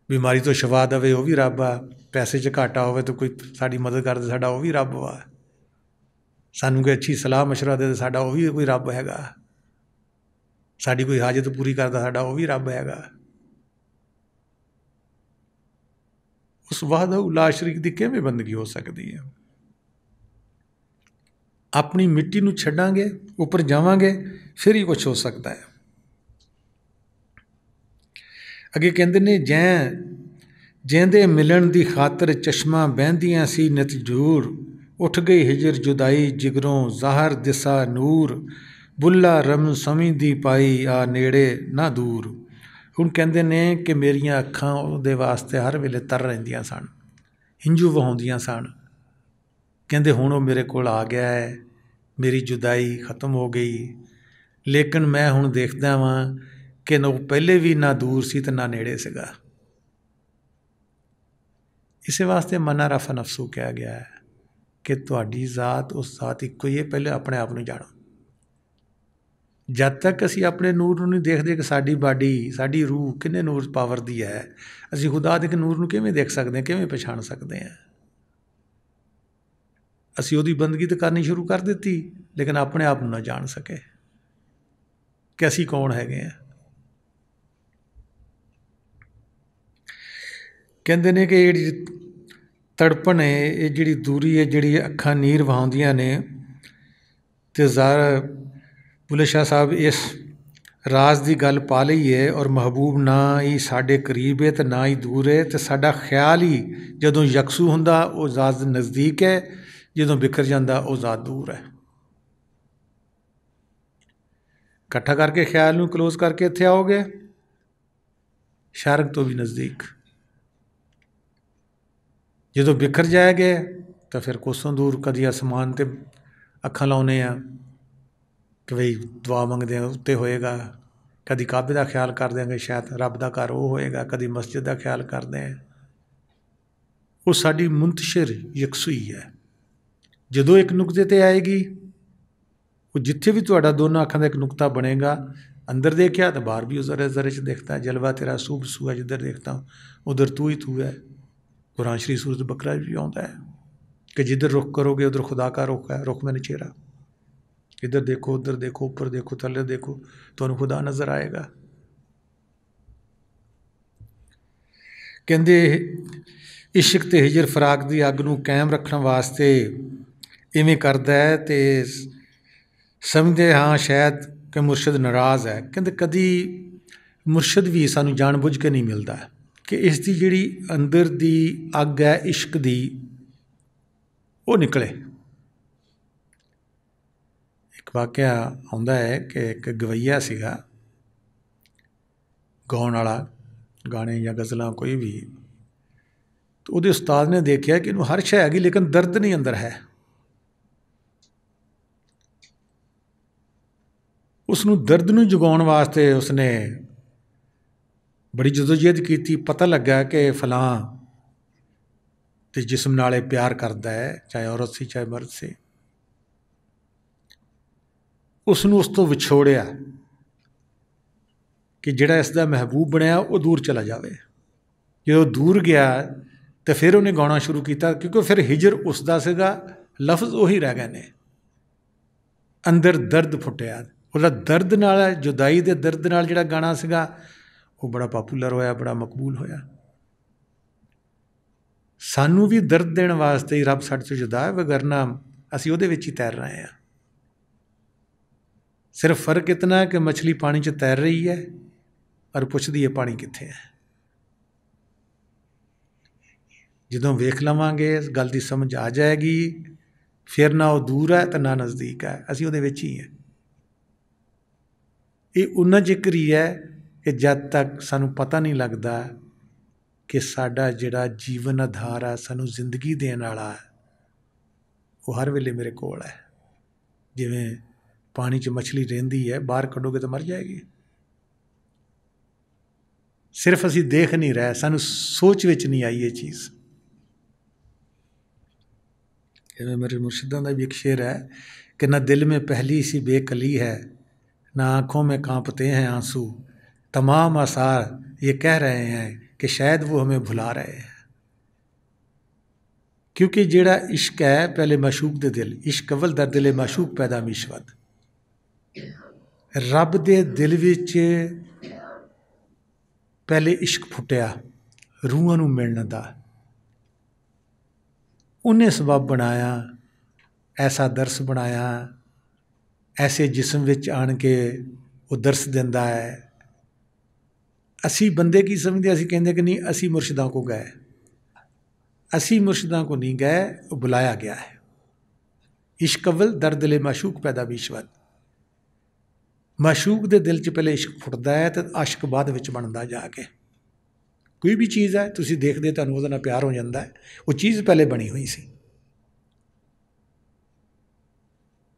[SPEAKER 1] ਬਿਮਾਰੀ ਤੋਂ ਸ਼ਿਫਾ ਦੇਵੇ ਉਹ ਵੀ ਰੱਬ ਆ, ਪੈਸੇ 'ਚ ਘਾਟਾ ਹੋਵੇ ਤਾਂ ਕੋਈ ਸਾਡੀ ਮਦਦ ਕਰਦੇ, ਸਾਡਾ ਉਹ ਵੀ ਰੱਬ ਵਾ। ਸਾਨੂੰ ਕੋਈ ਅੱਛੀ ਸਲਾਹ ਮਸ਼ਵਰਾ ਦੇ, ਸਾਡਾ ਉਹ ਵੀ ਕੋਈ ਰੱਬ ਹੈਗਾ। ਸਾਡੀ ਕੋਈ ਹਾਜਤ ਪੂਰੀ ਕਰਦਾ, ਸਾਡਾ ਉਹ ਵੀ ਰੱਬ ਹੈਗਾ। ਉਸ ਵਾਹਿਦਹੁ ਲਾ ਸ਼ਰੀਕ ਦੀ ਕਿਵੇਂ ਬੰਦਗੀ ਹੋ ਸਕਦੀ ਹੈ? ਆਪਣੀ ਮਿੱਟੀ ਨੂੰ ਛੱਡਾਂਗੇ, ਉੱਪਰ ਜਾਵਾਂਗੇ, ਫਿਰ ਹੀ ਕੁਛ ਹੋ ਸਕਦਾ ਹੈ। ਅੱਗੇ ਕਹਿੰਦੇ ਨੇ, ਜਿਹਦੇ ਮਿਲਣ ਦੀ ਖਾਤਰ ਚਸ਼ਮਾ ਬਹਿੰਦੀਆਂ ਸੀ ਨਿਤ ਜੂਰ, ਉੱਠ ਗਈ ਹਿਜਰ ਜੁਦਾਈ ਜਿਗਰੋਂ ਜ਼ਾਹਰ ਦਿਸਾ ਨੂਰ, ਬੁੱਲਾ ਰਮ ਸਮੀ ਦੀ ਪਾਈ ਆ ਨੇੜੇ ਨਾ ਦੂਰ। ਹੁਣ ਕਹਿੰਦੇ ਨੇ ਕਿ ਮੇਰੀਆਂ ਅੱਖਾਂ ਉਹਦੇ ਵਾਸਤੇ ਹਰ ਵੇਲੇ ਤਰ ਰਹਿੰਦੀਆਂ ਸਨ, ਹੰਝੂ ਵਹਾਉਂਦੀਆਂ ਸਨ। ਕਹਿੰਦੇ ਹੁਣ ਉਹ ਮੇਰੇ ਕੋਲ ਆ ਗਿਆ ਹੈ, ਮੇਰੀ ਜੁਦਾਈ ਖਤਮ ਹੋ ਗਈ, ਲੇਕਿਨ ਮੈਂ ਹੁਣ ਦੇਖਦਾ ਵਾਂ ਕਿ ਉਹ ਪਹਿਲੇ ਵੀ ਨਾ ਦੂਰ ਸੀ ਅਤੇ ਨਾ ਨੇੜੇ ਸੀਗਾ। ਇਸੇ ਵਾਸਤੇ ਮਨਾ ਰਫਾ ਨਫਸੂ ਕਿਹਾ ਗਿਆ ਹੈ ਕਿ ਤੁਹਾਡੀ ਜ਼ਾਤ ਉਸ ਜ਼ਾਤ ਇੱਕੋ ਹੀ ਹੈ, ਪਹਿਲੇ ਆਪਣੇ ਆਪ ਨੂੰ ਜਾਣੋ। ਜਦ ਤੱਕ ਅਸੀਂ ਆਪਣੇ ਨੂਰ ਨੂੰ ਨਹੀਂ ਦੇਖਦੇ ਕਿ ਸਾਡੀ ਬਾਡੀ, ਸਾਡੀ ਰੂਹ ਕਿੰਨੇ ਨੂਰ ਪਾਵਰ ਦੀ ਹੈ, ਅਸੀਂ ਖੁਦਾ ਦੇ ਨੂਰ ਨੂੰ ਕਿਵੇਂ ਦੇਖ ਸਕਦੇ ਹਾਂ, ਕਿਵੇਂ ਪਛਾਣ ਸਕਦੇ ਹਾਂ? ਅਸੀਂ ਉਹਦੀ ਬੰਦਗੀ ਤਾਂ ਕਰਨੀ ਸ਼ੁਰੂ ਕਰ ਦਿੱਤੀ, ਲੇਕਿਨ ਆਪਣੇ ਆਪ ਨੂੰ ਨਾ ਜਾਣ ਸਕੇ ਕਿ ਅਸੀਂ ਕੌਣ ਹੈਗੇ ਹਾਂ। ਕਹਿੰਦੇ ਨੇ ਕਿ ਜਿਹੜੀ ਤੜਪਣ ਹੈ, ਇਹ ਜਿਹੜੀ ਦੂਰੀ ਹੈ, ਜਿਹੜੀ ਅੱਖਾਂ ਨੀਰ ਵਹਾਉਂਦੀਆਂ ਨੇ, ਅਤੇ ਜ਼ਾਹਰ ਬੁੱਲੇ ਸ਼ਾਹ ਸਾਹਿਬ ਇਸ ਰਾਜ਼ ਦੀ ਗੱਲ ਪਾ ਲਈ ਹੈ। ਔਰ ਮਹਿਬੂਬ ਨਾ ਹੀ ਸਾਡੇ ਕਰੀਬ ਹੈ ਅਤੇ ਨਾ ਹੀ ਦੂਰ ਹੈ, ਅਤੇ ਸਾਡਾ ਖਿਆਲ ਹੀ ਜਦੋਂ ਯਕਸੂ ਹੁੰਦਾ ਉਹ ਜ਼ਾਤ ਨਜ਼ਦੀਕ ਹੈ, ਜਦੋਂ ਬਿਖਰ ਜਾਂਦਾ ਉਹ ਜ਼ਾਤ ਦੂਰ ਹੈ। ਇਕੱਠਾ ਕਰਕੇ ਖਿਆਲ ਨੂੰ ਕਲੋਜ਼ ਕਰਕੇ ਇੱਥੇ ਆਓਗੇ, ਸ਼ਾਰਕ ਤੋਂ ਵੀ ਨਜ਼ਦੀਕ। ਜਦੋਂ ਬਿਖਰ ਜਾਏਗੇ ਤਾਂ ਫਿਰ ਕੋਸੋਂ ਦੂਰ। ਕਦੀ ਅਸਮਾਨ 'ਤੇ ਅੱਖਾਂ ਲਾਉਂਦੇ ਹਾਂ ਕਿ ਬਈ ਦੁਆ ਮੰਗਦੇ ਹਾਂ ਉੱਤੇ ਹੋਏਗਾ, ਕਦੀ ਕਾਬੇ ਦਾ ਖਿਆਲ ਕਰ ਦਿਆਂਗੇ ਸ਼ਾਇਦ ਰੱਬ ਦਾ ਘਰ ਉਹ ਹੋਏਗਾ, ਕਦੀ ਮਸਜਿਦ ਦਾ ਖਿਆਲ ਕਰਦੇ ਹਾਂ। ਉਹ ਸਾਡੀ ਮੁੰਤਸ਼ਿਰ ਯਕਸੂਈ ਹੈ। ਜਦੋਂ ਇੱਕ ਨੁਕਤੇ 'ਤੇ ਆਏਗੀ, ਉਹ ਜਿੱਥੇ ਵੀ ਤੁਹਾਡਾ ਦੋਨਾਂ ਅੱਖਾਂ ਦਾ ਇੱਕ ਨੁਕਤਾ ਬਣੇਗਾ, अंदर देखा तो बाहर भी उस जरे से देखता है। जलवा तेरा सूब सूआ जिधर देखता हूँ उधर तू ही तू है। कुरान शरीफ सूरत बकरा भी आता है कि जिधर रुख करोगे उधर खुदा का रुख है। रुख मैंने चेहरा, इधर देखो उधर देखो ऊपर देखो थले देखो तो खुदा नज़र आएगा। कहते इश्क ते हिजर फराक की अग नूं कायम रखने वास्ते इवें करदा है तो समझते हाँ शायद कि मुर्शद नाराज़ है। कहते कदी मुर्शद भी सानू जान बुझ के नहीं मिलता कि इसकी जिहड़ी अंदर दी अग है इश्क दी वो निकले। एक वाक़या आउंदा है कि एक गवैया सीगा गाउण वाला, गाने या गज़लां कोई भी, तो उहदे उस्ताद ने देखा कि इनू हर शै हैगी लेकिन दर्द नहीं अंदर है। उसनू दर्द नूं जगाउण वास्ते उसने बड़ी जदोजहद की। पता लगा कि फलां ते जिस्म नाले प्यार करता है, चाहे औरत सी चाहे मर्द से। उसनू उस तो विछोड़िया कि जिहड़ा इसदा महबूब बनया वो दूर चला जाए। जो दूर गया तो फिर उन्हें गाना शुरू किया, क्योंकि फिर हिजर उसदा सीगा, लफ्ज़ उही रह गए ने। अंदर दर्द फुटिया, ਉਹਦਾ दर्द नाल जुदाई के दर्द नाल जिहड़ा गाना सीगा वो बड़ा पॉपूलर होया, बड़ा मकबूल होया। सानू भी दर्द देने वास्ते ही रब साडे तो जुदा है, वगरना असीं उहदे विच ही तैर रहे हैं। सिर्फ फर्क इतना है कि मछली पानी च तैर रही है और पुछदी है पानी कित्थे है। जदों वेख लवांगे इस गल की समझ आ जाएगी, फिर ना वो दूर है तो ना नज़दीक है, असीं उहदे विच ही है। ये उन्ना जिक्र ही है कि जब तक सानू पता नहीं लगता कि साडा जिहड़ा जीवन आधार है, सानू जिंदगी देने वाला है, वो हर वेले मेरे कोल है। जिवें पानी च मछली रहिंदी है, बाहर कढोगे तो मर जाएगी। सिर्फ असीं देख नहीं रहे, सानू सोच विच नहीं आई ये चीज़। जिवें मेरे मुर्शिदां दा भी एक शेर है कि ना दिल में पहली सी बेकली है, ना आँखों में कांपते हैं आंसू, तमाम आसार ये कह रहे हैं कि शायद वो हमें भुला रहे हैं। क्योंकि जिहड़ा इश्क है पहले माशूक दे दिल, इश्क अव्वल दर दिले माशूक पैदा मीशवद। रब दे दिल विच पहले इश्क फुटिया रूहां नूं मिलण दा, उन्हें सबब बनाया, ऐसा दरस बनाया, ऐसे जिस्म विच आण के वो दरस दिंदा है। असी बंदे की समझते, असी कहते कि नहीं असी मुर्शिदां को गए, असी मुर्शिदां को नहीं गए, वो बुलाया गया है। इश्क अव्वल दर दिले माशूक पैदा बीशवद। माशूक दे दिल च पहले इश्क फुटदा है तो आशिक बाद विच बनदा जाके। कोई भी चीज़ है तुसीं देखदे तुहानूं उहदे नाल प्यार हो जाता है, वो चीज़ पहले बनी हुई सी।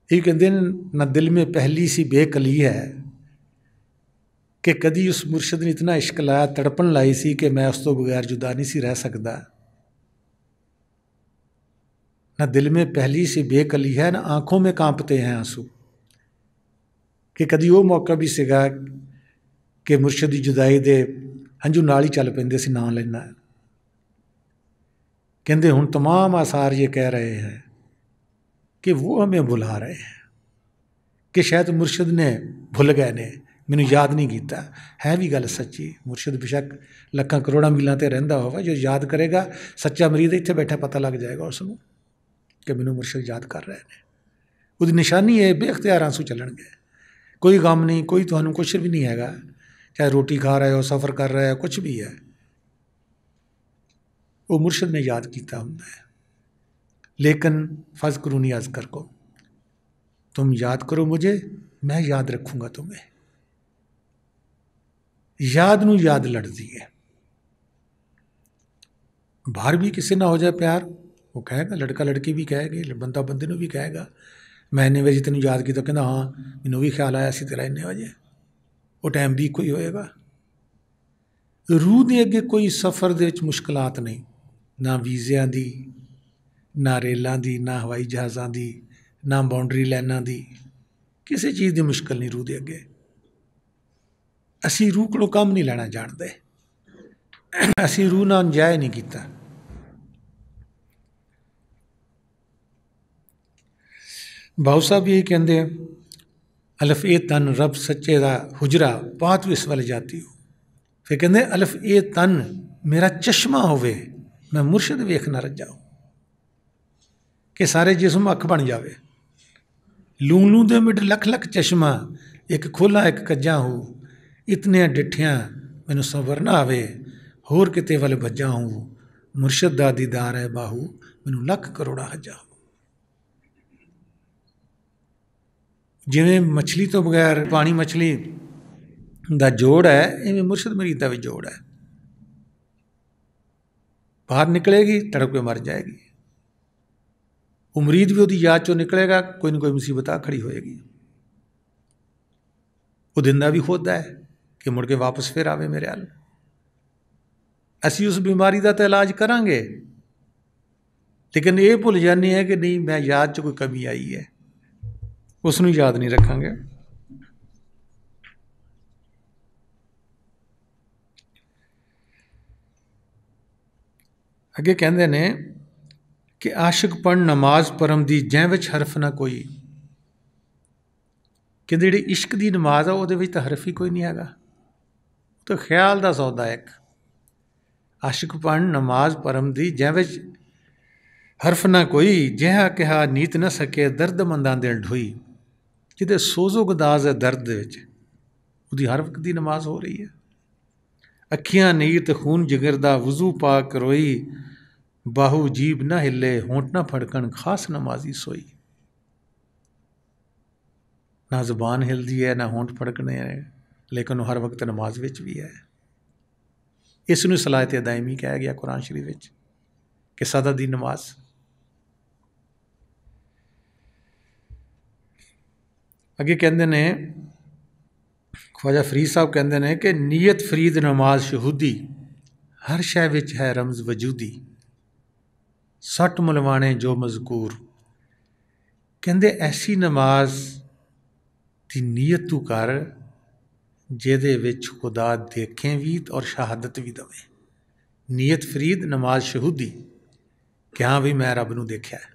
[SPEAKER 1] ये कहते ना दिल में पहली सी बेकली है कि कदी उस मुर्शद ने इतना इश्क लाया, तड़पन लाई सी कि मैं उस तो बगैर जुदा नहीं सी रह सकता। ना दिल में पहली सी बेकली है, ना आँखों में कांपते हैं आंसू, कि कदी वो मौका भी सीगा कि मुर्शद की जुदाई दे हंझू नाल ही चल पैंदे सी नां लेना। कहते हुण तमाम आसार ये कह रहे हैं कि वो हमें भुला रहे हैं, कि शायद मुर्शद ने भुल गए ने, मैनू याद नहीं किया। है भी गल सच्ची, मुर्शद बेशक लखां करोड़ां मीलों ते रहिंदा होवे, जो याद करेगा सच्चा मरीद इत्थे बैठा पता लग जाएगा उसनूं कि मैनू मुर्शद याद कर रहे हैं। उसकी निशानी है बेअख्तियार आंसू चलणगे, कोई गम नहीं, कोई तुहानूं कुछ भी नहीं हैगा, चाहे रोटी खा रहे हो, सफ़र कर रहे हो, कुछ भी है, वो मुर्शद ने याद किया हुंदा है। लेकिन फ़ज़्कुरूनी अज़्कुरकुम, तुम याद करो मुझे, मैं याद रखूँगा तुम्हें। याद नूं याद लड़ती है। बाहर भी किसी ना हो जाए प्यार, वो कहेगा, लड़का लड़की भी कहेगी, बंदा बंदे नूं भी कहेगा, मैं इन्ने बजे तेनूं याद किया, कहना हाँ मैनूं भी ख्याल आया सी तेरा इन्ने बजे, वो टाइम भी इक्को ही होएगा। रूह दे अगे कोई सफ़र दे विच मुश्किलात नहीं, ना वीज़ियां दी, ना रेलों की, ना हवाई जहाज़ों की, ना बाउंड्री लाइनों की, किसी चीज़ की मुश्किल नहीं रूह के अगे। असी रूह को काम नहीं लेना जानते, असी रूह नाल अन्याय नहीं किया। बाऊ साहब यही कहते हैं, अलफ ए तन रब सच्चे दा हुजरा पात इस वाले जाती हो। फिर कहते अलफ ए तन मेरा चश्मा होवे, मैं मुर्शद वेखना रजा हूँ, कि सारे जिस्म अख बन जावे। लू लू दे मिट लख लख चश्मा, एक खोला एक कज्जा हो, इतने डिठिया मैनू सबर ना आवे, होर किते वाले भज्जा हूँ, मुर्शद दा दीदार है बाहू, मैनू लख करोड़ा हजा हो। जिवें मछली तो बगैर पानी मछली दा जोड़ है, इवें मुर्शद मरीद का भी जोड़ है। बाहर निकलेगी तड़प के मर जाएगी, उमरीद भी उसकी याद चो निकलेगा, कोई ना कोई मुसीबत आ खड़ी होएगी। वो दिंदा भी खुद है कि मुड़ के वापस फिर आवे मेरे हल। असी उस बीमारी का तो इलाज करांगे, लेकिन ये भुल जाने हैं कि नहीं मैं याद च कोई कमी आई है, उसनू याद नहीं रखांगे। अगे कहते ने कि आशिक पढ़ नमाज परम दी जै विच हरफ ना कोई, कि जी इश्क की नमाज है वो तो हरफ ही कोई नहीं है, तो ख्याल का सौदा एक। आशिक पढ़ नमाज परम दी जै विच हरफ ना कोई, जिहा कहा नीत न सके दर्द मंदा दिल ढोई, जिदे सोजो गदाज है दर्द विच, उसकी हर वक्त की नमाज हो रही है। अखियां नीत खून जिगर दा वजू पाक रोई, बाहू जीब ना हिले होंठ ना फड़कन खास नमाजी सोई। ना जुबान हिलती है ना होंठ फड़कने है, लेकिन वो हर वक्त नमाज विच भी है। इसनूं सलायत दायमी कहा गया कुरान शरीफ विच कि सदा दी नमाज। अगे कहते ने ख्वाजा फरीद साहब कहते हैं कि नीयत फरीद नमाज शहूदी, हर शय विच है रमज वजूदी, सट मुलवाने जो मजकूर। कहते ऐसी नमाज की नीयत तू कर जिहदे विच खुदा देखें भी और शहादत भी दवे। नीयत फरीद नमाज शहूदी, कि हाँ भी मैं रब नूं देखिया है।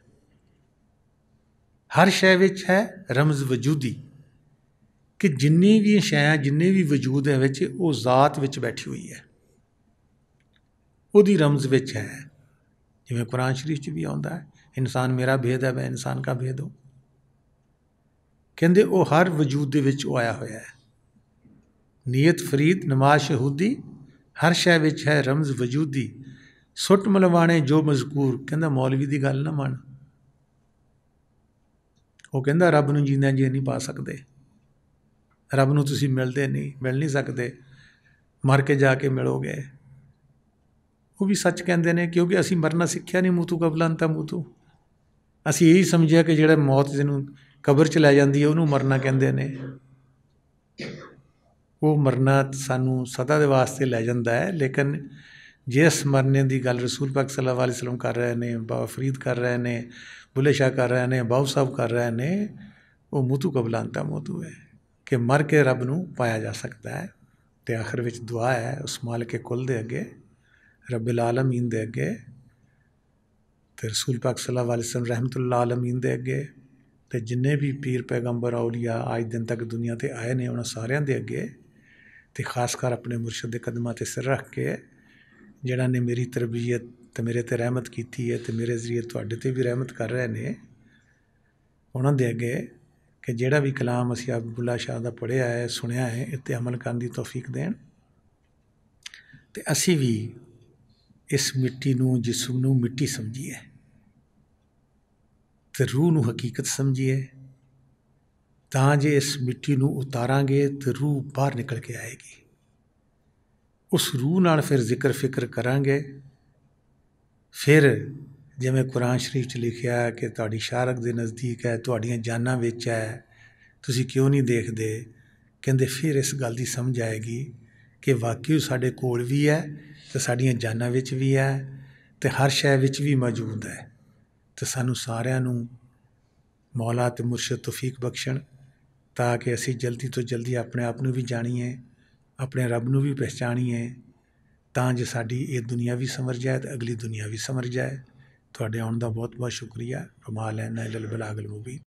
[SPEAKER 1] हर शय विच है रमज वजूदी, कि जिन्नी भी शैयां जिन्ने भी वजूद है विच वो जात विच बैठी हुई है, उसदी रमज विच है। जिवें कुरान शरीफ च भी आउंदा है, इंसान मेरा भेद है मैं इंसान का भेद हूँ। कहते वो हर वजूद दे विच आया होया है। नीयत फरीद नमाज शहूदी, हर शय विच है रमज वजूदी, सुट मलवाने जो मजकूर। कहता मौलवी की गल ना मन, वो कहता रब नूं जींदा जी नहीं पा सकते, रब नूं तुसीं मिलते नहीं, मिल नहीं सकते, मर के जाके मिलोगे। वो भी सच कहते हैं, क्योंकि असीं मरना सीखिया नहीं, मूतू कबला अंता मूतू। असीं यही समझिया कि जिहड़ा मौत जिन्हों कबर च लै जाती है उन्होंने मरना कहते हैं। वो मरना सानू सदा दे वास्ते लै जाता है, लेकिन जिस मरने की गल रसूल पाक सल्लल्लाहु अलैहि वसल्लम कर रहे हैं, बाबा फरीद कर रहे हैं, बुल्ले शाह कर रहे हैं, बाऊ साहब कर रहे हैं, वो मूतू कबला अंता मूतू है, कि मर के रब नूं पाया जा सकता है। तो आखिर विच दुआ है उस मालिक के कुल दे अगे, रब्बिल आलमीन दे अगे, तो रसूल पाक सल्लल्लाहु अलैहि वसल्लम रहमतुल्लाह आलमीन दे अगे, तो जिन्ने भी पीर पैगंबर औलिया अज दिन तक दुनिया ते आए ने उन्होंने सारियां दे अगे, तो खासकर अपने मुर्शद के कदमां ते सिर रख के, जिन्हां ने मेरी तरबियत तो मेरे ते रहमत की है, तो मेरे जरिए तुहाडे ते भी रहमत कर रहे हैं, उन्होंने दे अगे कि जिहड़ा भी कलाम असीं अब बुल्ला शाह का पढ़िया है सुनिया है, इत्ते अमल करन दी तौफीक देण, तो असीं भी इस मिट्टी नूं जिस्म नूं मिट्टी समझिए, तो रूह नूं हकीकत समझिए, तां जे इस मिट्टी नूं उतारांगे तो रूह बाहर निकल के आएगी। उस रूह नाल फिर जिक्र फिक्र करांगे, फिर जिवें कुरान शरीफ च लिखिया है कि तुहाडी शारक दे नज़दीक है, तुहाडियां जानां विच है, तुसीं क्यों नहीं देखदे। कहंदे फिर इस गल की समझ आएगी कि वाकई साडे कोल भी है, तो साडियां जानां विच भी है, तो हर शय विच भी मौजूद है। ਤੇ ਸਾਨੂੰ ਸਾਰਿਆਂ ਨੂੰ ਮੌਲਾ ਤੇ ਮੁਰਸ਼ਿਦ ਤੌਫੀਕ ਬਖਸ਼ਣ ਤਾਂ ਕਿ ਅਸੀਂ ਜਲਦੀ ਤੋਂ ਜਲਦੀ ਆਪਣੇ ਆਪ ਨੂੰ ਵੀ ਜਾਣੀਏ, ਆਪਣੇ ਰੱਬ ਨੂੰ ਵੀ ਪਹਿਚਾਣੀਏ, ਤਾਂ ਜੋ ਸਾਡੀ ਇਹ ਦੁਨੀਆ ਵੀ ਸਮਝ ਜਾਏ ਤੇ ਅਗਲੀ ਦੁਨੀਆ ਵੀ ਸਮਝ ਜਾਏ। ਤੁਹਾਡੇ ਆਉਣ ਦਾ ਬਹੁਤ ਬਹੁਤ ਸ਼ੁਕਰੀਆ। ਕਮਾਲ ਹੈ ਨਾ ਇਲਲ ਬਲਾਗਲ ਮੁਬੀਨ।